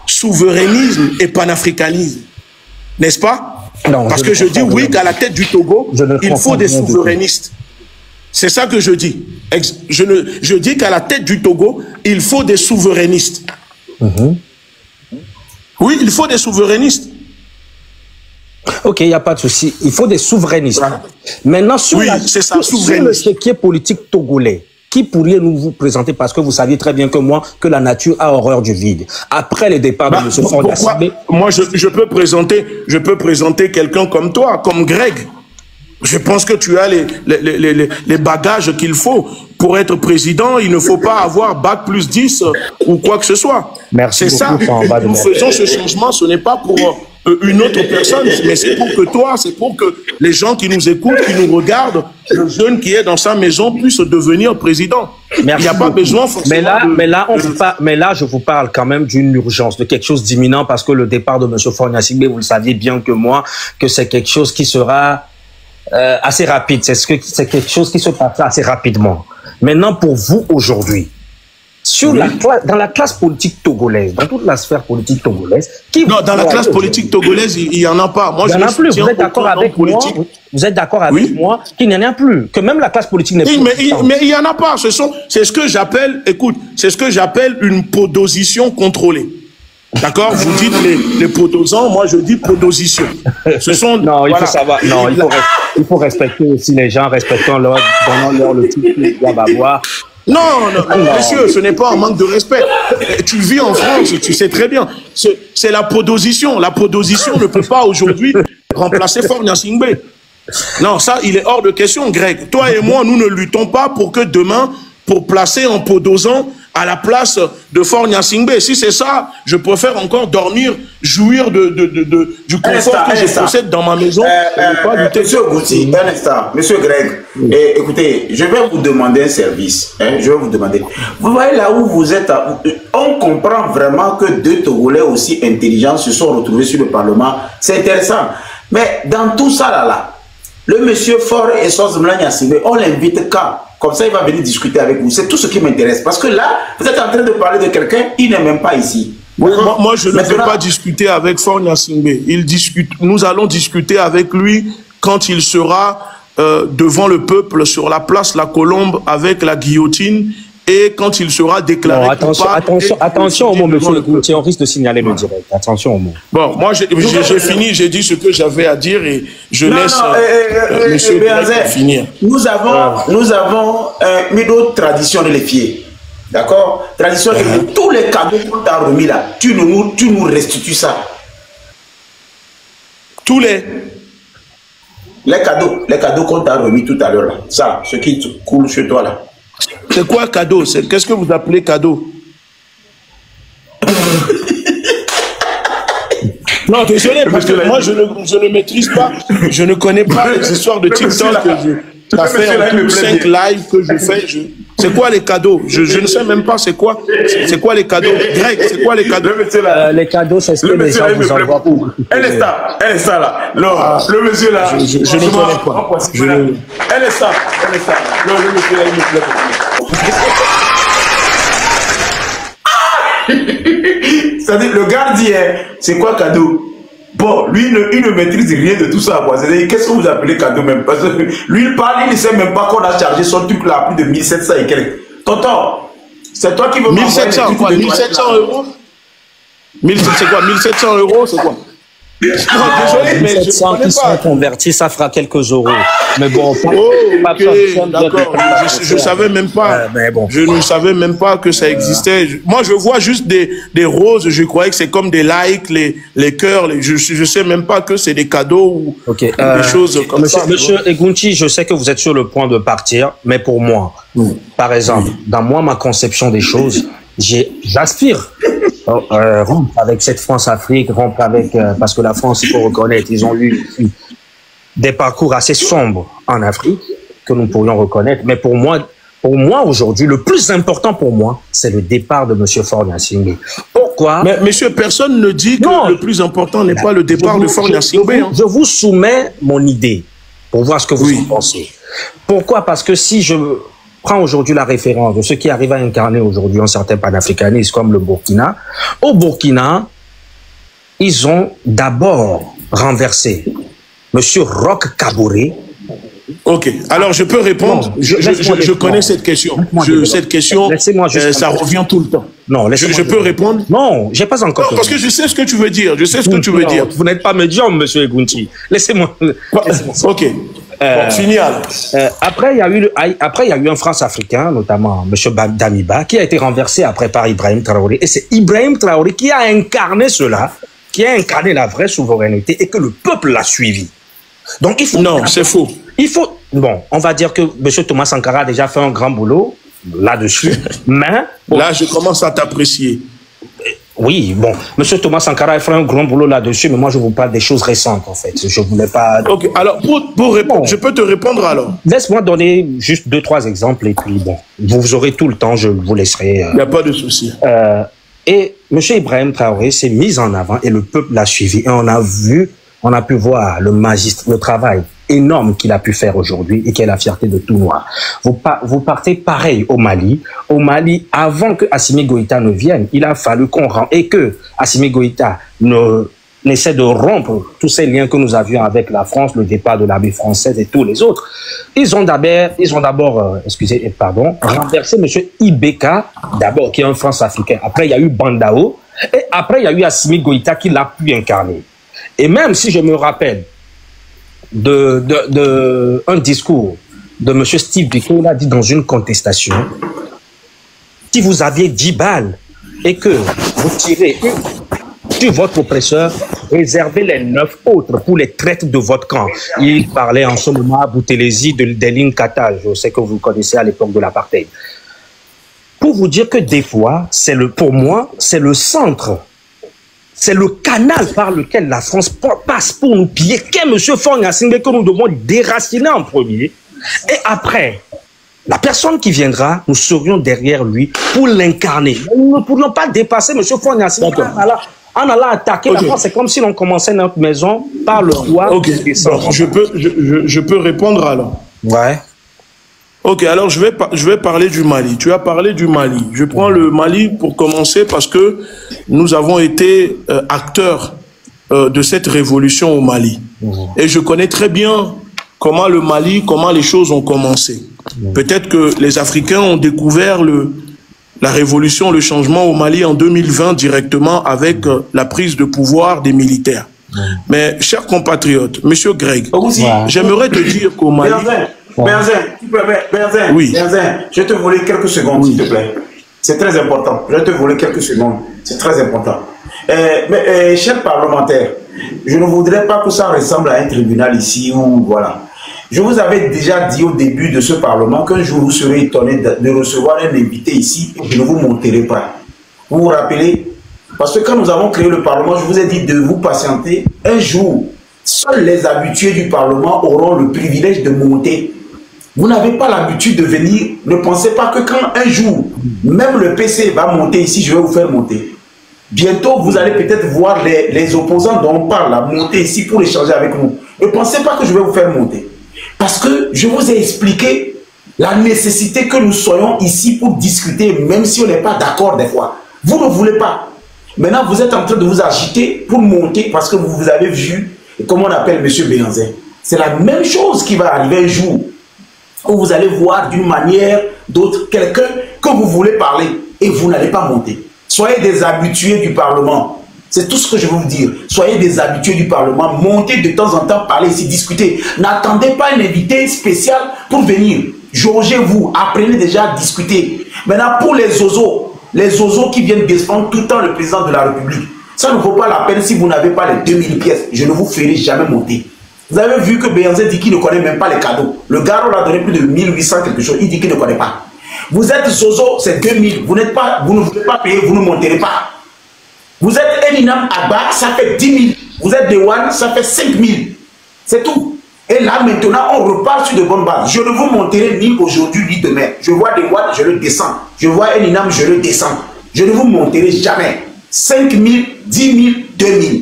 souverainisme et panafricanisme, n'est-ce pas? Non, parce que je dis oui qu'à la tête du Togo, il faut des souverainistes. C'est ça que je dis. Je dis qu'à la tête du Togo, il faut des souverainistes. Oui, il faut des souverainistes. Ok, il n'y a pas de souci. Il faut des souverainistes. Voilà. Maintenant, sur le chéquier politique togolais, qui pourriez-nous vous présenter? Parce que vous saviez très bien que moi, que la nature a horreur du vide. Après le départ de M. Faure Gnassingbé... Moi, je peux présenter quelqu'un comme toi, comme Greg. Je pense que tu as les bagages qu'il faut pour être président. Il ne faut pas avoir bac plus 10 ou quoi que ce soit. Merci. C'est ça. Nous faisons ce changement. Ce n'est pas une autre personne, mais c'est pour que toi, c'est pour que les gens qui nous écoutent, qui nous regardent, le jeune qui est dans sa maison puisse devenir président. Merci. Il n'y a pas besoin forcément mais là, je vous parle quand même d'une urgence, de quelque chose d'imminent, parce que le départ de M. Faure Gnassingbé, vous le saviez bien que moi, que c'est quelque chose qui sera assez rapide. C'est quelque chose qui se passera assez rapidement. Maintenant, pour vous aujourd'hui, dans la classe politique togolaise, dans toute la sphère politique togolaise, non, dans la classe politique togolaise, il n'y en a pas. Moi, il n'y en a plus. Vous êtes d'accord avec moi? Vous êtes d'accord avec moi qu'il n'y en a plus, que même la classe politique n'est plus. Mais il n'y en a pas. C'est ce que j'appelle, écoute, c'est ce que j'appelle une podosition contrôlée. D'accord? Vous dites les podosants, moi je dis podosition. Ce sont. Non, il faut savoir. Non, il faut respecter aussi les gens, respectant leur, donnant-leur le titre qu'ils doivent avoir. Non, monsieur, ce n'est pas un manque de respect. Tu vis en France, tu sais très bien. C'est la podosition. La podosition ne peut pas aujourd'hui remplacer Faure Gnassingbé. Non, ça, il est hors de question, Greg. Toi et moi, nous ne luttons pas pour que demain, pour placer un podosant à la place de Faure Gnassingbé. Si c'est ça, je préfère encore dormir, jouir du confort que je possède dans ma maison. Monsieur Gouti, un instant, monsieur Greg, écoutez, je vais vous demander un service. Je vais vous demander. Vous voyez là où vous êtes, on comprend vraiment que deux Togolais aussi intelligents se sont retrouvés sur le Parlement. C'est intéressant. Mais dans tout ça là, le monsieur Faure et Gnassingbé, on l'invite quand? Comme ça, il va venir discuter avec vous. C'est tout ce qui m'intéresse. Parce que là, vous êtes en train de parler de quelqu'un, il n'est même pas ici. Moi, je ne veux pas discuter avec Faure Gnassingbé. Nous allons discuter avec lui quand il sera devant le peuple sur la place La Colombe avec la guillotine et quand il sera déclaré attention au mot, monsieur Goutier, on risque de signaler le direct. Attention au mot. Bon, moi, j'ai fini, j'ai dit ce que j'avais à dire et je laisse monsieur finir. Nous avons mis d'autres traditions de les fier. D'accord? Tradition de tous les cadeaux qu'on t'a remis là, tu nous restitues ça. Tous les cadeaux qu'on t'a remis tout à l'heure là. Ça, ce qui coule chez toi là. C'est quoi cadeau? Qu'est-ce que vous appelez cadeau? Non, désolé, parce que moi, je ne maîtrise pas, je ne connais pas les histoires de TikTok que ça fait en tout 5 lives que je fais. C'est quoi les cadeaux? Je ne sais même pas c'est quoi. C'est quoi les cadeaux? Greg, c'est quoi les cadeaux? Les cadeaux, c'est ce que les gens vous envoient pour. Un instant là. Non, le monsieur là. Je ne connais pas. Un instant. Non, le monsieur là, il me plaît pas. C'est-à-dire, le gardien, c'est quoi cadeau? Bon, lui, il ne maîtrise rien de tout ça. C'est-à-dire, qu'est-ce que vous appelez cadeau même? Parce que lui, il parle, il ne sait même pas qu'on a chargé son truc là à plus de 1700 et quelques. Tonton, c'est toi qui veux 1700 quoi? 1700 euros? C'est quoi? 1700 euros, c'est quoi? Non, désolé, mais 1700 qui sont convertis, ça fera quelques euros. Mais bon, d'accord. Je savais même pas. Je ne savais même pas que ça existait. Moi, je vois juste des roses. Je croyais que c'est comme des likes, les cœurs. Je sais même pas que c'est des cadeaux ou des choses comme ça. Monsieur Egunti, je sais que vous êtes sur le point de partir, mais pour moi, par exemple, dans ma conception des choses, j'aspire rompre avec cette France-Afrique, rompre avec parce que la France, il faut reconnaître, ils ont eu des parcours assez sombres en Afrique que nous pourrions reconnaître. Mais pour moi aujourd'hui, le plus important pour moi, c'est le départ de monsieur Faure Gnassingbé. Pourquoi? Mais monsieur, personne ne dit que le plus important n'est pas le départ de Faure Gnassingbé. Je vous soumets mon idée pour voir ce que vous en pensez. Pourquoi? Parce que si je prends aujourd'hui la référence de ce qui arrive à incarner aujourd'hui un certain panafricanisme comme le Burkina. Au Burkina, ils ont d'abord renversé monsieur Roch Kaboré. Ok, alors je peux répondre. Non, je connais cette question. Cette question, ça revient tout le temps. Non, je peux répondre. Non, j'ai pas encore. Non, parce que je sais ce que tu veux dire. Je sais ce que tu veux dire. Vous n'êtes pas médium, monsieur Egunti. Laissez-moi. Ok. Bon, fini alors. Après, il y a eu un France-Africain, notamment monsieur Damiba, qui a été renversé après par Ibrahim Traoré. Et c'est Ibrahim Traoré qui a incarné cela, qui a incarné la vraie souveraineté et que le peuple l'a suivi. Donc il faut. Non, c'est faux. Il faut. Bon, on va dire que monsieur Thomas Sankara a déjà fait un grand boulot là-dessus, mais là, je commence à t'apprécier. Oui, bon, Monsieur Thomas Sankara a fait un grand boulot là-dessus, mais moi je vous parle des choses récentes en fait. Je voulais pas. Ok, alors pour répondre, Bon. je peux te répondre alors. Laisse-moi donner juste 2-3 exemples et puis bon, vous aurez tout le temps, je vous laisserai. Il n'y a pas de souci. Et M. Ibrahim Traoré s'est mis en avant et le peuple l'a suivi. Et on a pu voir le travail énorme qu'il a pu faire aujourd'hui et qui est la fierté de tout noir. Vous partez pareil au Mali. Au Mali, avant que Assimi Goïta ne vienne, il a fallu qu'on rentre et que Assimi Goïta essaie de rompre tous ces liens que nous avions avec la France, le départ de l'armée française et tous les autres. Ils ont d'abord, renversé M. Ibeka, d'abord, qui est un France-africain. Après, il y a eu Bandao. Et après, il y a eu Assimi Goïta qui l'a pu incarner. Et même si je me rappelle un discours de M. Steve Biko, il a dit dans une contestation, si vous aviez 10 balles et que vous tirez sur votre oppresseur, réservez les 9 autres pour les traites de votre camp. Il parlait en ce moment à Boutelesi des lignes Kata, je sais que vous connaissez à l'époque de l'apartheid. Pour vous dire que des fois, pour moi, c'est le centre. C'est le canal par lequel la France passe pour nous piller. Qu'est M. Faure Gnassingbé que nous devons déraciner en premier. Et après, la personne qui viendra, nous serions derrière lui pour l'incarner. Nous ne pourrions pas dépasser M. Faure Gnassingbé en allant attaquer la France. C'est comme si l'on commençait notre maison par le roi. Ok, bon, je peux répondre alors. Ouais. Ok, alors je vais parler du Mali. Tu as parlé du Mali. Je prends le Mali pour commencer parce que nous avons été acteurs de cette révolution au Mali. Et je connais très bien comment le Mali, comment les choses ont commencé. Peut-être que les Africains ont découvert la révolution, le changement au Mali en 2020 directement avec la prise de pouvoir des militaires. Mais, chers compatriotes, Monsieur Greg, j'aimerais te dire qu'au Mali... Benzin, oui. Benzin, je vais te voler quelques secondes, s'il te plaît. C'est très important. Je vais te voler quelques secondes. C'est très important. Chers parlementaires, je ne voudrais pas que ça ressemble à un tribunal ici ou voilà. Je vous avais déjà dit au début de ce parlement qu'un jour vous serez étonné de recevoir un invité ici et je ne vous monterai pas. Vous vous rappelez? Parce que quand nous avons créé le parlement, je vous ai dit de vous patienter. Un jour, seuls les habitués du parlement auront le privilège de monter. Vous n'avez pas l'habitude de venir. Ne pensez pas que quand un jour, même le PC va monter ici, je vais vous faire monter. Bientôt, vous allez peut-être voir les opposants dont on parle là, monter ici pour échanger avec nous. Ne pensez pas que je vais vous faire monter. Parce que je vous ai expliqué la nécessité que nous soyons ici pour discuter, même si on n'est pas d'accord des fois. Vous ne voulez pas. Maintenant, vous êtes en train de vous agiter pour monter parce que vous avez vu, comment on appelle M. Benzin. C'est la même chose qui va arriver un jour où vous allez voir d'une manière d'autre quelqu'un que vous voulez parler et vous n'allez pas monter. Soyez des habitués du Parlement. C'est tout ce que je veux vous dire. Soyez des habitués du Parlement. Montez de temps en temps, parlez ici, discutez. N'attendez pas un invité spécial pour venir. Jaugez-vous, apprenez déjà à discuter. Maintenant, pour les zozos qui viennent défendre tout le temps le président de la République, ça ne vaut pas la peine si vous n'avez pas les 2000 pièces. Je ne vous ferai jamais monter. Vous avez vu que Benzin dit qu'il ne connaît même pas les cadeaux. Le gars, on l'a donné plus de 1800 quelque chose. Il dit qu'il ne connaît pas. Vous êtes zozo, c'est 2000. Vous ne voulez pas payer, vous ne monterez pas. Vous êtes Elinam Agba, ça fait 10 000. Vous êtes Dewan, ça fait 5 000. C'est tout. Et là, maintenant, on repart sur de bonnes bases. Je ne vous monterai ni aujourd'hui, ni demain. Je vois Dewan, je le descends. Je vois Elinam, je le descends. Je ne vous monterai jamais. 5 000, 10 000, 2 000.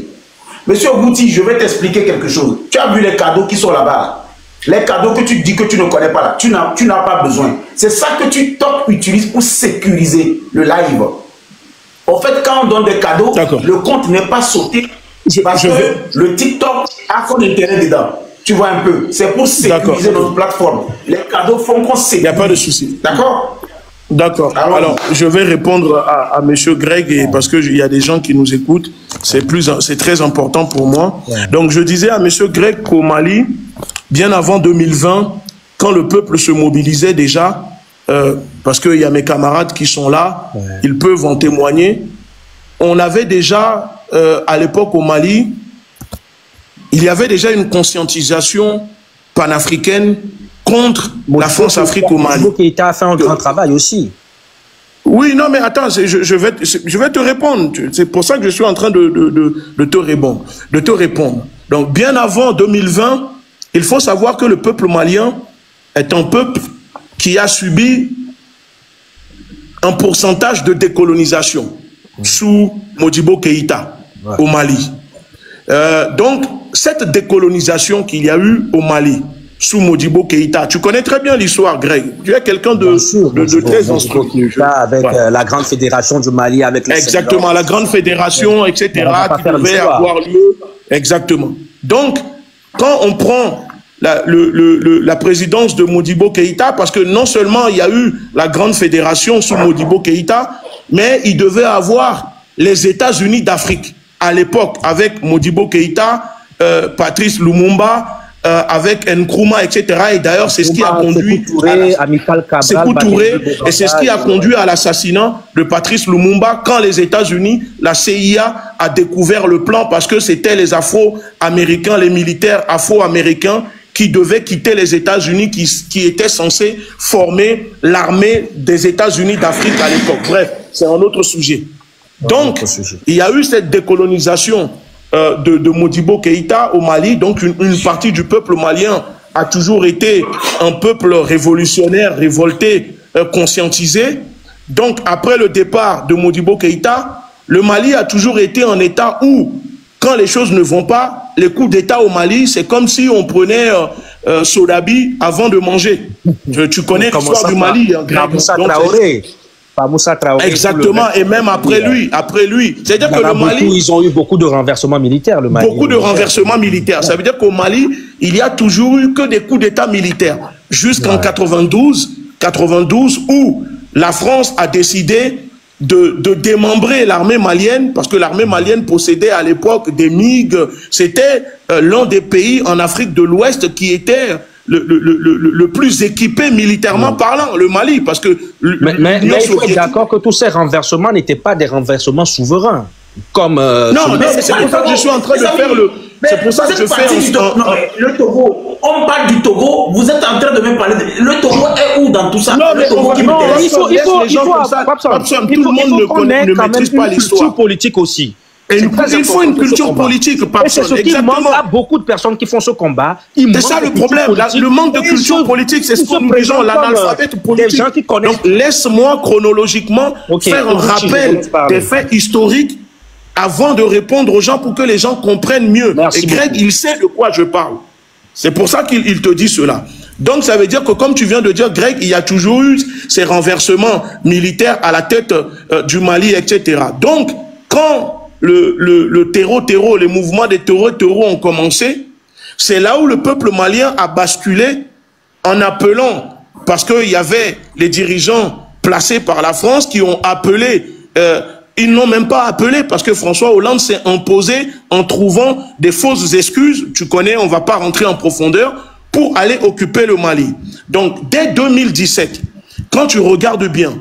Monsieur Ogouti, je vais t'expliquer quelque chose. Tu as vu les cadeaux qui sont là-bas. Les cadeaux que tu dis que tu ne connais pas là. Tu n'as pas besoin. C'est ça que tu utilises pour sécuriser le live. En fait, quand on donne des cadeaux, le compte n'est pas sauté. Parce que le TikTok a son intérêt dedans. Tu vois un peu. C'est pour sécuriser notre plateforme. Les cadeaux font qu'on sécurise. Il n'y a pas de souci. D'accord? D'accord. Alors, je vais répondre à M. Greg parce qu'il y a des gens qui nous écoutent. C'est très important pour moi. Donc, je disais à M. Greg qu'au Mali, bien avant 2020, quand le peuple se mobilisait déjà, parce qu'il y a mes camarades qui sont là, ils peuvent en témoigner, on avait déjà, à l'époque au Mali, il y avait déjà une conscientisation panafricaine contre la France-Afrique au Mali. Qui a fait un grand travail aussi. Oui, non, mais attends, je vais te répondre. C'est pour ça que je suis en train de te répondre. Donc, bien avant 2020, il faut savoir que le peuple malien est un peuple qui a subi un pourcentage de décolonisation sous Modibo Keïta au Mali. Donc, cette décolonisation qu'il y a eu au Mali, sous Modibo Keïta, tu connais très bien l'histoire, Greg. Tu es quelqu'un de très instructif. Avec la Grande Fédération du Mali, avec les exactement, la Grande Fédération, etc., qui devait avoir lieu. Exactement. Donc, quand on prend la présidence de Modibo Keïta, parce que non seulement il y a eu la Grande Fédération sous Modibo Keïta, mais il devait avoir les États-Unis d'Afrique à l'époque, avec Modibo Keïta, Patrice Lumumba, avec Nkrumah, etc. Et d'ailleurs, c'est ce qui a conduit c'est ce qui a conduit à l'assassinat de Patrice Lumumba quand les États-Unis, la CIA, a découvert le plan parce que c'était les Afro-Américains, les militaires Afro-Américains qui devaient quitter les États-Unis, qui étaient censés former l'armée des États-Unis d'Afrique à l'époque. Bref, c'est un autre sujet. Donc, il y a eu cette décolonisation de Modibo Keïta au Mali. Donc, une partie du peuple malien a toujours été un peuple révolutionnaire, révolté, conscientisé. Donc, après le départ de Modibo Keïta, le Mali a toujours été un État où, quand les choses ne vont pas, les coups d'État au Mali, c'est comme si on prenait Sodabi avant de manger. Tu connais l'histoire du Mali, hein, Greg. Moussa Traoré. Exactement, et même après lui. C'est-à-dire que le Mali... Ils ont eu beaucoup de renversements militaires, le Mali. Beaucoup de renversements militaires. Ça veut dire qu'au Mali, il y a toujours eu que des coups d'État militaires. Jusqu'en 92, où la France a décidé de démembrer l'armée malienne, parce que l'armée malienne possédait à l'époque des MiG. C'était l'un des pays en Afrique de l'Ouest qui était... le plus équipé militairement parlant, le Mali, parce que... Mais il faut être d'accord que tous ces renversements n'étaient pas des renversements souverains. Comme... non, c'est pour ça que je suis en train de faire le... C'est pour ça que je fais... Le Togo, on parle du Togo, vous êtes en train de me parler de... Le Togo est où dans tout ça? Non, mais il faut tout le monde ne maîtrise pas l'histoire politique aussi. Il faut une culture politique. Et c'est ce qui manque à beaucoup de personnes qui font ce combat. C'est ça le problème. Le manque de culture politique, c'est ce que nous disons, l'analphabète politique. Donc laisse-moi chronologiquement faire un rappel des faits historiques avant de répondre aux gens pour que les gens comprennent mieux. Et Greg, il sait de quoi je parle. C'est pour ça qu'il te dit cela. Donc ça veut dire que, comme tu viens de dire, Greg, il y a toujours eu ces renversements militaires à la tête du Mali, etc. Donc, quand le terreau, les mouvements des terreaux ont commencé, c'est là où le peuple malien a basculé en appelant, parce qu'il y avait les dirigeants placés par la France qui ont appelé, ils n'ont même pas appelé parce que François Hollande s'est imposé en trouvant des fausses excuses, tu connais, on ne va pas rentrer en profondeur, pour aller occuper le Mali. Donc dès 2017, quand tu regardes bien,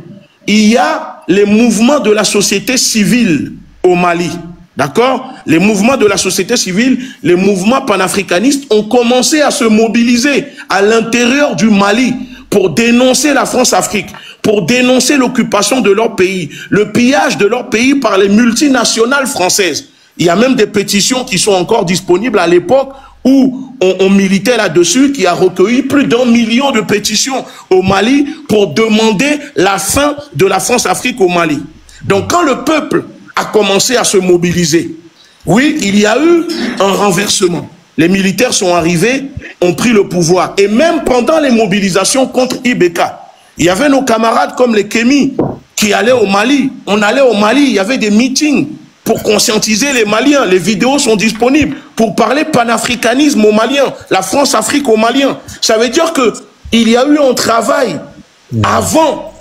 il y a les mouvements de la société civile au Mali, d'accord? Les mouvements de la société civile, les mouvements panafricanistes ont commencé à se mobiliser à l'intérieur du Mali pour dénoncer la France-Afrique, pour dénoncer l'occupation de leur pays, le pillage de leur pays par les multinationales françaises. Il y a même des pétitions qui sont encore disponibles à l'époque où on militait là-dessus, qui a recueilli plus d'1 million de pétitions au Mali pour demander la fin de la France-Afrique au Mali. Donc quand le peuple a commencé à se mobiliser, oui, il y a eu un renversement. Les militaires sont arrivés, ont pris le pouvoir. Et même pendant les mobilisations contre Ibeka, il y avait nos camarades comme les Kémi qui allaient au Mali. On allait au Mali, il y avait des meetings pour conscientiser les Maliens. Les vidéos sont disponibles pour parler panafricanisme aux Maliens, la France-Afrique aux Maliens. Ça veut dire qu'il y a eu un travail avant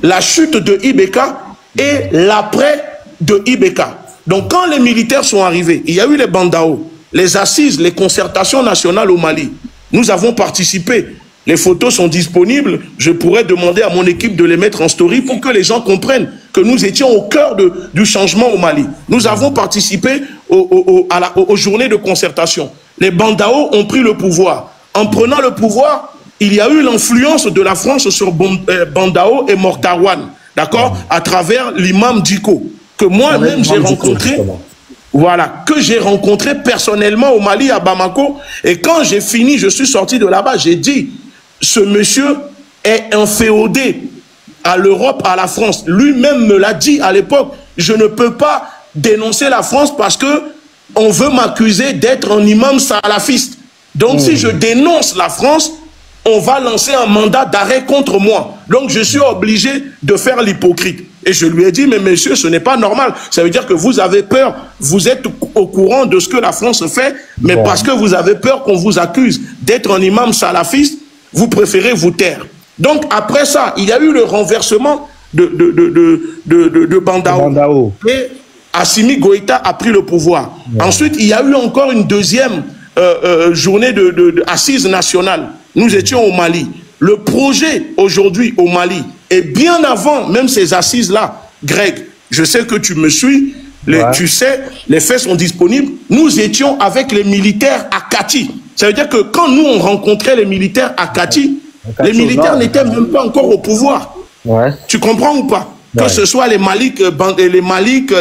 la chute de Ibeka et l'après de Ibeka. Donc quand les militaires sont arrivés, il y a eu les Bandao, les assises, les concertations nationales au Mali. Nous avons participé. Les photos sont disponibles. Je pourrais demander à mon équipe de les mettre en story pour que les gens comprennent que nous étions au cœur du changement au Mali. Nous avons participé aux journées de concertation. Les Bandao ont pris le pouvoir. En prenant le pouvoir, il y a eu l'influence de la France sur Bandao et Mortarouane. d'accord, à travers l'imam Diko, que moi-même j'ai rencontré, voilà, que j'ai rencontré personnellement au Mali, à Bamako, et quand j'ai fini, je suis sorti de là-bas, j'ai dit, ce monsieur est inféodé à l'Europe, à la France. Lui-même me l'a dit à l'époque, je ne peux pas dénoncer la France parce que on veut m'accuser d'être un imam salafiste. Donc si je dénonce la France, on va lancer un mandat d'arrêt contre moi. Donc je suis obligé de faire l'hypocrite. Et je lui ai dit, mais monsieur, ce n'est pas normal. Ça veut dire que vous avez peur, vous êtes au courant de ce que la France fait, mais parce que vous avez peur qu'on vous accuse d'être un imam salafiste, vous préférez vous taire. Donc après ça, il y a eu le renversement de Bandao. Et Assimi Goïta a pris le pouvoir. Ensuite, il y a eu encore une deuxième journée d'assises nationales. Nous étions au Mali. Le projet aujourd'hui au Mali, et bien avant même ces assises-là, Greg, je sais que tu me suis, tu sais, les faits sont disponibles. Nous étions avec les militaires à Kati. Ça veut dire que quand nous on rencontrait les militaires à Kati, les militaires n'étaient même pas encore au pouvoir. Tu comprends ou pas? Que ce soit les Maliks,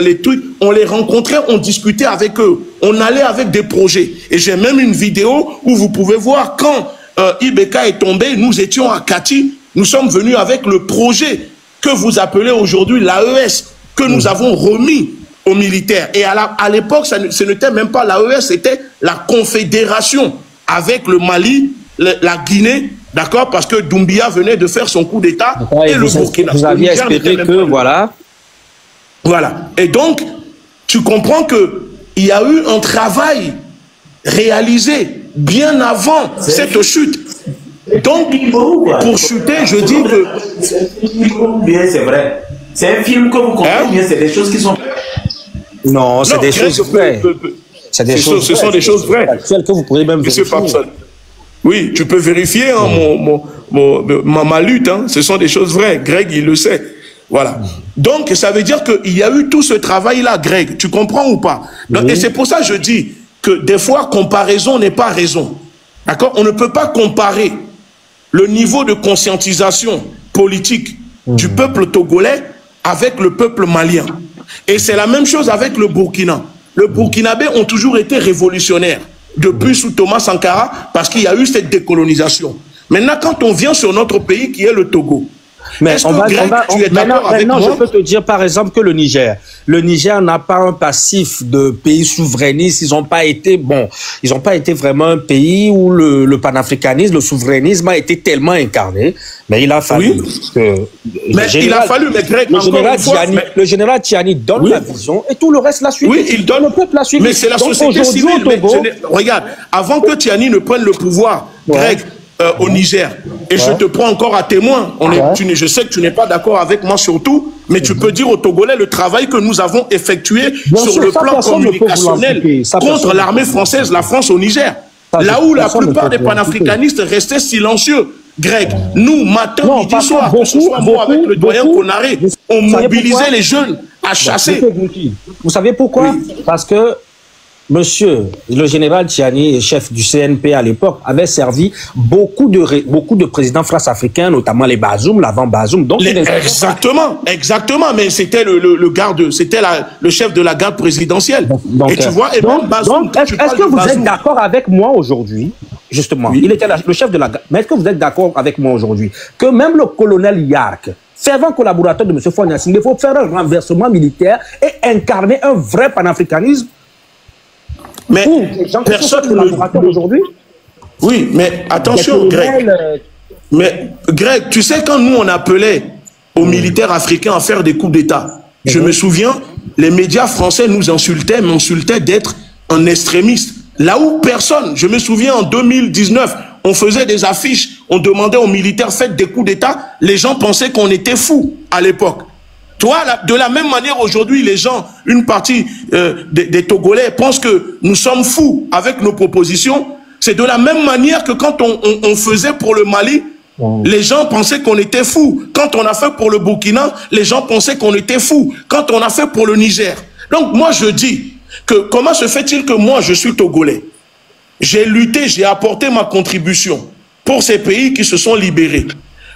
les trucs, on les rencontrait, on discutait avec eux. On allait avec des projets. Et j'ai même une vidéo où vous pouvez voir quand Ibeka est tombé, nous étions à Kati, nous sommes venus avec le projet que vous appelez aujourd'hui l'AES, que nous avons remis aux militaires. Et à l'époque, ce n'était même pas l'AES, c'était la Confédération avec le Mali, la Guinée, d'accord, parce que Doumbia venait de faire son coup d'État et le Burkina. Vous aviez espéré que, voilà. Voilà. Et donc, tu comprends qu'il y a eu un travail réalisé bien avant cette chute. Donc, pour chuter, je dis que... C'est vrai. C'est un film que vous comprenez bien, c'est des choses qui sont... Non, c'est des choses vraies. Ce sont des choses vraies. Celles que vous pourrez même vérifier. Oui, tu peux vérifier ma lutte. Hein. Ce sont des choses vraies. Greg, il le sait. Voilà. Donc, ça veut dire qu'il y a eu tout ce travail-là, Greg. Tu comprends ou pas? Donc, et c'est pour ça que je dis que des fois, comparaison n'est pas raison. D'accord? On ne peut pas comparer le niveau de conscientisation politique du peuple togolais avec le peuple malien. Et c'est la même chose avec le Burkina. Le Burkinabé ont toujours été révolutionnaires depuis sous Thomas Sankara parce qu'il y a eu cette décolonisation. Maintenant, quand on vient sur notre pays qui est le Togo, mais maintenant, je peux te dire par exemple que le Niger n'a pas un passif de pays souverainiste. Ils n'ont pas été vraiment un pays où le panafricanisme, le souverainisme a été tellement incarné. Mais il a fallu le général Tiani donne la vision et tout le reste l'a suivi. Oui, il donne le peuple l'a suivi. Mais c'est la société civile. Regarde, avant que Tiani ne prenne le pouvoir, Greg, au Niger, et je te prends encore à témoin, je sais que tu n'es pas d'accord avec moi surtout, mais tu peux dire aux Togolais le travail que nous avons effectué sur le plan communicationnel contre l'armée française, la France au Niger. Là où la plupart des panafricanistes restaient silencieux. Greg, nous, matin, midi, soir, que ce soit moi avec le doyen Konaré, on mobilisait les jeunes à chasser. Vous savez pourquoi? Parce que Monsieur, le général Tiani, chef du CNP à l'époque, avait servi beaucoup de présidents france-africains, notamment les Bazoum, l'avant Bazoum. Donc exactement, mais c'était le chef de la garde présidentielle. Et tu vois, Bazoum, est-ce que vous êtes d'accord avec moi aujourd'hui, justement, il était le chef de la garde, mais est-ce que vous êtes d'accord avec moi aujourd'hui que même le colonel Yark, fervent collaborateur de M. Faure Gnassingbé, il faut faire un renversement militaire et incarner un vrai panafricanisme? Mais personne ne aujourd'hui. Oui, mais attention, Greg. Mais Greg, tu sais, quand nous on appelait aux militaires africains à faire des coups d'État, je me souviens, les médias français nous m'insultaient d'être un extrémiste. Là où personne, je me souviens en 2019, on faisait des affiches, on demandait aux militaires faites des coups d'État, les gens pensaient qu'on était fous à l'époque. Toi, de la même manière, aujourd'hui, les gens, une partie des Togolais pensent que nous sommes fous avec nos propositions. C'est de la même manière que quand on faisait pour le Mali, les gens pensaient qu'on était fous. Quand on a fait pour le Burkina, les gens pensaient qu'on était fous. Quand on a fait pour le Niger. Donc moi, je dis que comment se fait-il que moi, je suis Togolais? J'ai lutté, j'ai apporté ma contribution pour ces pays qui se sont libérés.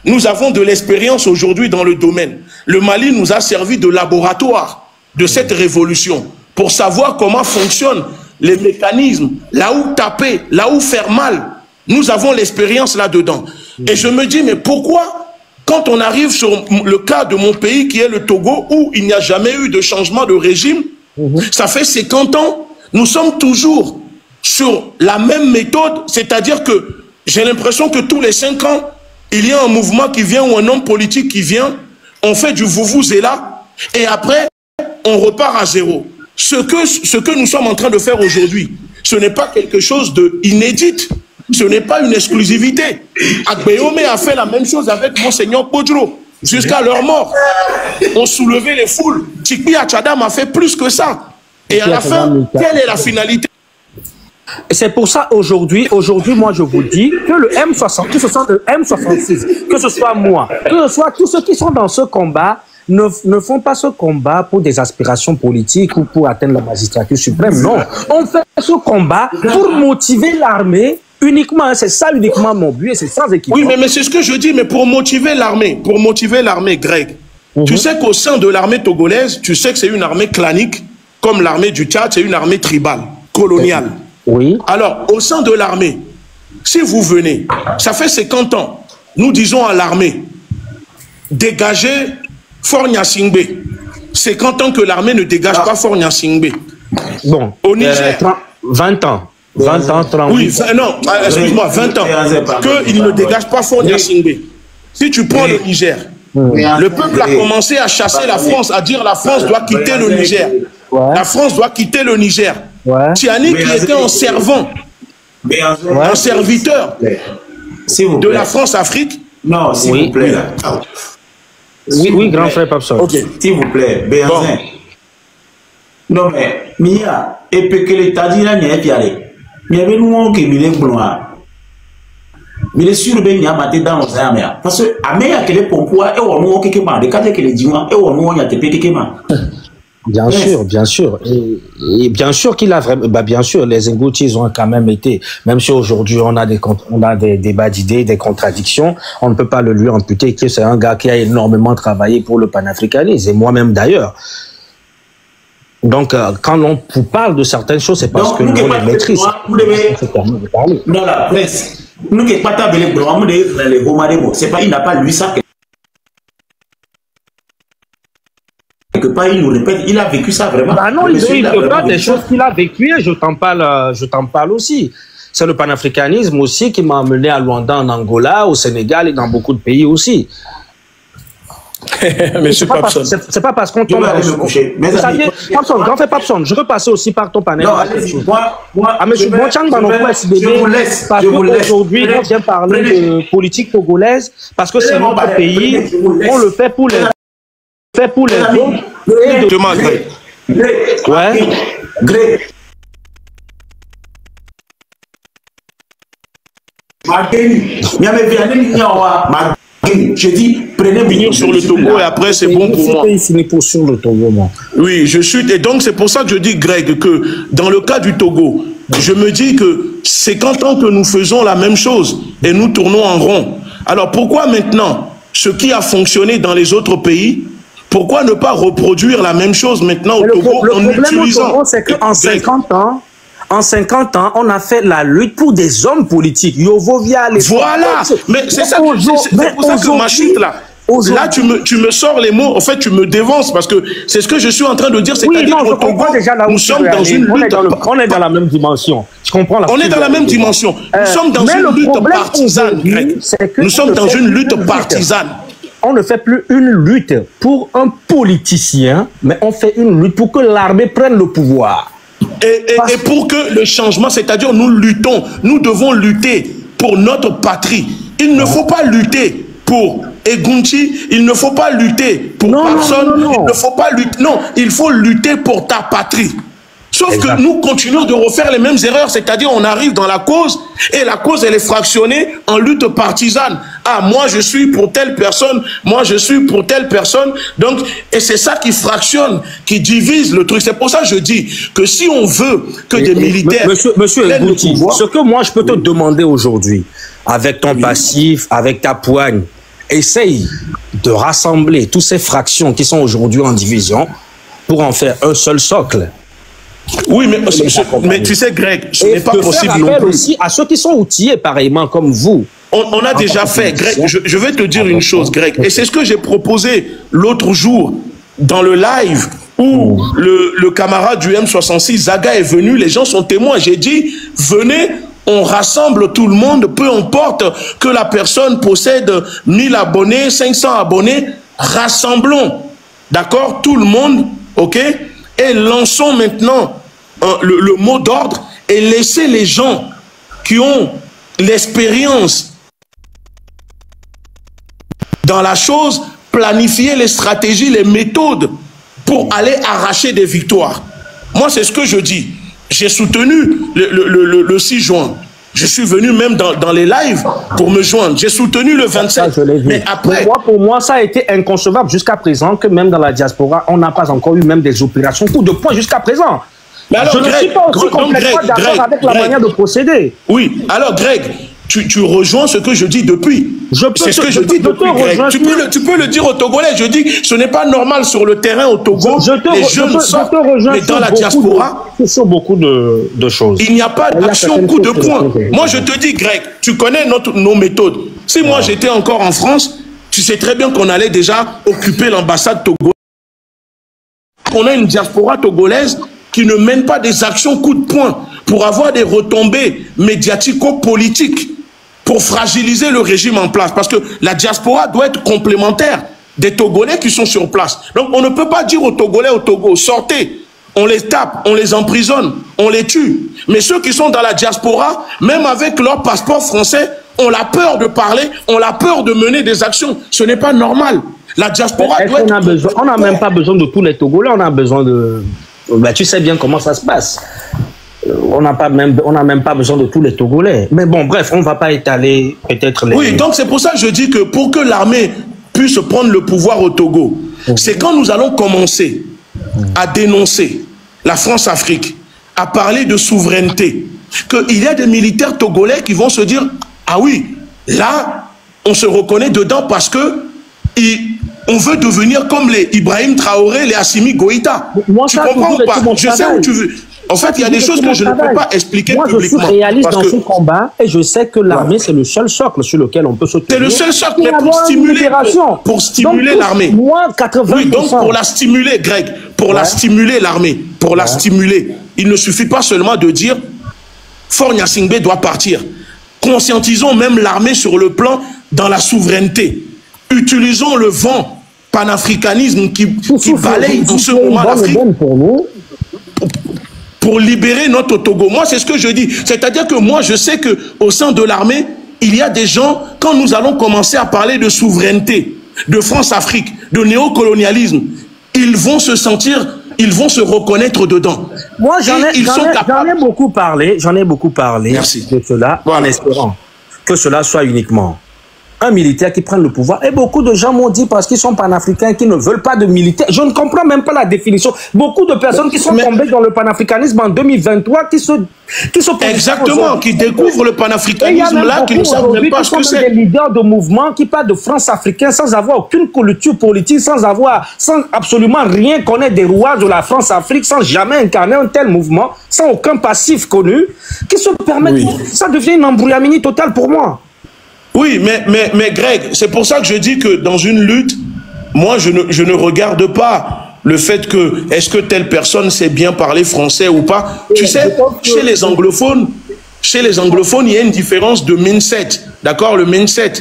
Nous avons de l'expérience aujourd'hui dans le domaine. Le Mali nous a servi de laboratoire de cette révolution pour savoir comment fonctionnent les mécanismes, là où taper, là où faire mal. Nous avons l'expérience là-dedans. Et je me dis, mais pourquoi, quand on arrive sur le cas de mon pays qui est le Togo, où il n'y a jamais eu de changement de régime, ça fait 50 ans, nous sommes toujours sur la même méthode, c'est-à-dire que j'ai l'impression que tous les 5 ans, il y a un mouvement qui vient ou un homme politique qui vient, on fait du vuvuzela et après, on repart à zéro. Ce que nous sommes en train de faire aujourd'hui, ce n'est pas quelque chose d'inédit, ce n'est pas une exclusivité. Agbeyome a fait la même chose avec Monseigneur Podro, jusqu'à leur mort. On soulevait les foules. Tikpi Achadam a fait plus que ça. Et à la fin, quelle est la finalité? Et c'est pour ça aujourd'hui, moi je vous dis que le M60, que ce soit le M66, que ce soit moi, que ce soit tous ceux qui sont dans ce combat, ne font pas ce combat pour des aspirations politiques ou pour atteindre la magistrature suprême. Non, on fait ce combat pour motiver l'armée uniquement. C'est ça uniquement mon but et c'est sans équipe. Oui, mais c'est ce que je dis, mais pour motiver l'armée, Greg, tu sais qu'au sein de l'armée togolaise, tu sais que c'est une armée clanique, comme l'armée du Tchad, c'est une armée tribale, coloniale. Oui. Alors, au sein de l'armée, si vous venez, ça fait 50 ans, nous disons à l'armée, dégagez Fort Nyasingbe. 50 ans que l'armée ne dégage pas Fort Nyasingbe. Bon, au Niger. 20 ans. 20 ans, 30 ans. Oui, non, excuse-moi, 20 ans. Qu'il ne dégage pas Fort Nyasingbe. Si tu prends le Niger, le peuple a commencé à chasser la France, à dire la France doit quitter le Niger. La France doit quitter le Niger. Tiani qui était un servant, un serviteur de la France-Afrique. Non, s'il vous plaît. Oui, grand frère Papson. Ok, s'il vous plaît, Béanzin. Non, mais, Mia, et puis que l'État dit là, il y a piaré. Mais il y avait nous qui m'y est blanc. Mais les sûr, ben, il y a maté dans nos armes. Parce que, à meilleur que les pompois, et on nous qui est mal, les quatre que les diamants, et on nous y a des pétés qui est mal. Bien sûr, bien sûr. Et bien sûr qu'il a vraiment, bah bien sûr, les Ngouti, ils ont quand même été, même si aujourd'hui on a des débats d'idées, des contradictions, on ne peut pas le lui amputer que c'est un gars qui a énormément travaillé pour le panafricanisme, et moi-même d'ailleurs. Donc, quand on vous parle de certaines choses, c'est parce que nous les maîtrise. Dans la presse, nous qui pas tabler les blancs, les gomaremos, c'est pas, il n'a pas lui ça. Que pas il nous répète, il a vécu ça vraiment. Bah non, il ne pas des choses qu'il a vécues, je t'en parle aussi. C'est le panafricanisme aussi qui m'a amené à Luanda en Angola, au Sénégal et dans beaucoup de pays aussi. Mais c'est pas parce qu'on tombe dans coucher. Vous saviez, Papson, grand frère Papson, je veux passer aussi par ton panel. Non, allez-y, moi, monsieur Bonchang, je vous laisse. Parce qu'aujourd'hui, on vient parler de politique togolaise, parce que c'est notre pays, on le fait pour les autres. Ouais. Je dis, prenez sur le Togo et après c'est bon pour moi. Sur le Togo, moi. Oui, je suis. Et donc c'est pour ça que je dis, Greg, que dans le cas du Togo, je me dis que c'est 50 ans que nous faisons la même chose et nous tournons en rond. Alors pourquoi maintenant, ce qui a fonctionné dans les autres pays, pourquoi ne pas reproduire la même chose maintenant au Togo en utilisant... Le problème, c'est qu'en 50 ans, on a fait la lutte pour des hommes politiques. Voilà, mais c'est ça, c'est pour ça que ma chute là, tu me sors les mots, en fait tu me dévances parce que c'est ce que je suis en train de dire, c'est-à-dire qu'au Togo, nous sommes dans une lutte... On est dans la même dimension. Je comprends. On est dans la même dimension. Nous sommes dans une lutte partisane. Nous sommes dans une lutte partisane. On ne fait plus une lutte pour un politicien, mais on fait une lutte pour que l'armée prenne le pouvoir. Et pour que le changement, c'est-à-dire nous luttons, nous devons lutter pour notre patrie. Il ne faut pas lutter pour Egunti, il ne faut pas lutter pour personne, il ne faut pas lutter, non, il faut lutter pour ta patrie. Sauf que nous continuons de refaire les mêmes erreurs, c'est-à-dire on arrive dans la cause et la cause elle est fractionnée en lutte partisane. Ah, moi je suis pour telle personne, moi je suis pour telle personne. Donc, et c'est ça qui fractionne, qui divise le truc. C'est pour ça que je dis que si on veut que des militaires... Monsieur Ngouti, ce que moi je peux te demander aujourd'hui, avec ton passif, avec ta poigne, essaye de rassembler toutes ces fractions qui sont aujourd'hui en division pour en faire un seul socle. Oui, mais tu sais, Greg, ce n'est pas possible non plus. Aussi à ceux qui sont outillés pareillement comme vous. On a déjà fait, Greg, je vais te dire une chose, Greg, et c'est ce que j'ai proposé l'autre jour dans le live où le camarade du M66, Zaga, est venu, les gens sont témoins. J'ai dit, venez, on rassemble tout le monde, peu importe que la personne possède 1000 abonnés, 500 abonnés, rassemblons, d'accord, tout le monde, ok, et lançons maintenant le mot d'ordre et laissez les gens qui ont l'expérience dans la chose, planifier les stratégies, les méthodes pour aller arracher des victoires. Moi, c'est ce que je dis. J'ai soutenu le 6 juin. Je suis venu même dans les lives pour me joindre. J'ai soutenu le 27. Ça, mais après... Pour moi, ça a été inconcevable jusqu'à présent que même dans la diaspora, on n'a pas encore eu même des opérations coup de poing jusqu'à présent. Mais alors, je ne suis pas aussi complètement d'accord avec la manière de procéder. Oui, alors Greg, tu rejoins ce que je dis depuis. C'est ce que je dis depuis, Greg. Tu peux le dire aux Togolais. Je dis que ce n'est pas normal sur le terrain au Togo. Les jeunes sortent, mais dans la diaspora, sur beaucoup de choses. Il n'y a pas d'action coup de poing. Moi, je te dis, Greg, tu connais nos méthodes. Si moi, j'étais encore en France, tu sais très bien qu'on allait déjà occuper l'ambassade togolaise. On a une diaspora togolaise qui ne mène pas des actions coup de poing pour avoir des retombées médiatico-politiques, pour fragiliser le régime en place. Parce que la diaspora doit être complémentaire des Togolais qui sont sur place. Donc on ne peut pas dire aux Togolais au Togo, sortez, on les tape, on les emprisonne, on les tue. Mais ceux qui sont dans la diaspora, même avec leur passeport français, ont la peur de parler, ont la peur de mener des actions. Ce n'est pas normal. La diaspora doit être... On n'a même pas besoin de tous les Togolais, on a besoin de... Bah, tu sais bien comment ça se passe. On n'a même pas besoin de tous les Togolais. Mais bon, bref, on ne va pas étaler peut-être les... Oui, donc c'est pour ça que je dis que pour que l'armée puisse prendre le pouvoir au Togo, c'est quand nous allons commencer à dénoncer la France-Afrique, à parler de souveraineté, qu'il y a des militaires togolais qui vont se dire, ah oui, là, on se reconnaît dedans parce que on veut devenir comme les Ibrahim Traoré, les Assimi Goïta. Moi, tu comprends ou pas? Je sais où tu veux. En fait, il y a des choses que je ne peux pas expliquer publiquement. Moi, je suis réaliste dans ce combat et je sais que l'armée, c'est le seul socle sur lequel on peut se tenir. C'est le seul socle, mais pour stimuler l'armée. Moi, 80%. Oui, donc pour la stimuler, Greg, pour la stimuler, l'armée, pour la stimuler, il ne suffit pas seulement de dire Faure Gnassingbé doit partir. Conscientisons même l'armée sur le plan dans la souveraineté. Utilisons le vent panafricanisme qui balaye en ce moment l'Afrique pour libérer notre Togo. Moi, c'est ce que je dis. C'est-à-dire que moi, je sais qu'au sein de l'armée, il y a des gens, quand nous allons commencer à parler de souveraineté, de France-Afrique, de néocolonialisme, ils vont se sentir, ils vont se reconnaître dedans. Moi, j'en ai beaucoup parlé, Merci. De cela, en espérant que cela soit uniquement un militaire qui prenne le pouvoir. Et beaucoup de gens m'ont dit, parce qu'ils sont panafricains, qu'ils ne veulent pas de militaires. Je ne comprends même pas la définition. Beaucoup de personnes qui sont tombées dans le panafricanisme en 2023, qui se exactement, qui découvrent le panafricanisme là, qui ne savent même pas ce que c'est. Des leaders de mouvement qui parlent de France africaine sans avoir aucune culture politique, sans absolument rien connaître des rouages de la France-Afrique, sans jamais incarner un tel mouvement, sans aucun passif connu, qui se permettent. Oui. Ça devient une embrouillamini totale pour moi. Oui, mais Greg, c'est pour ça que je dis que dans une lutte, moi, je ne regarde pas le fait que, est-ce que telle personne sait bien parler français ou pas. Tu sais, chez les anglophones, il y a une différence de mindset, d'accord, le mindset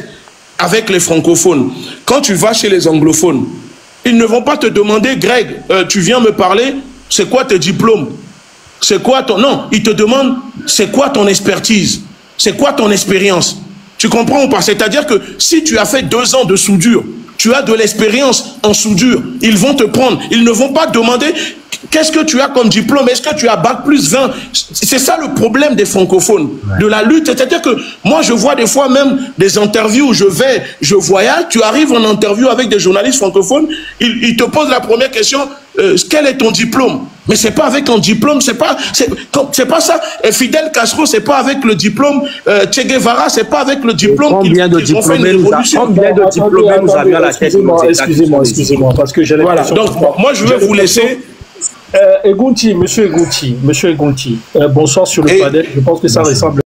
avec les francophones. Quand tu vas chez les anglophones, ils ne vont pas te demander, Greg, tu viens me parler, c'est quoi tes diplômes? C'est quoi ton... Non, ils te demandent, c'est quoi ton expertise? C'est quoi ton expérience? Tu comprends ou pas? C'est-à-dire que si tu as fait 2 ans de soudure, tu as de l'expérience en soudure, ils vont te prendre. Ils ne vont pas demander qu'est-ce que tu as comme diplôme? Est-ce que tu as bac plus 20? C'est ça le problème des francophones, de la lutte. C'est-à-dire que moi, je vois des fois même des interviews où je voyage, tu arrives en interview avec des journalistes francophones, ils te posent la première question, quel est ton diplôme? Mais c'est pas avec un diplôme, c'est pas ça. Et Fidel Castro, c'est pas avec le diplôme. Che Guevara, c'est pas avec le diplôme. Combien de diplômés nous avions à la tête? Excusez-moi, parce que j'ai l'impression. Voilà, donc moi je vais vous laisser. Monsieur Egounti, bonsoir sur le panel. Je pense que ça ressemble.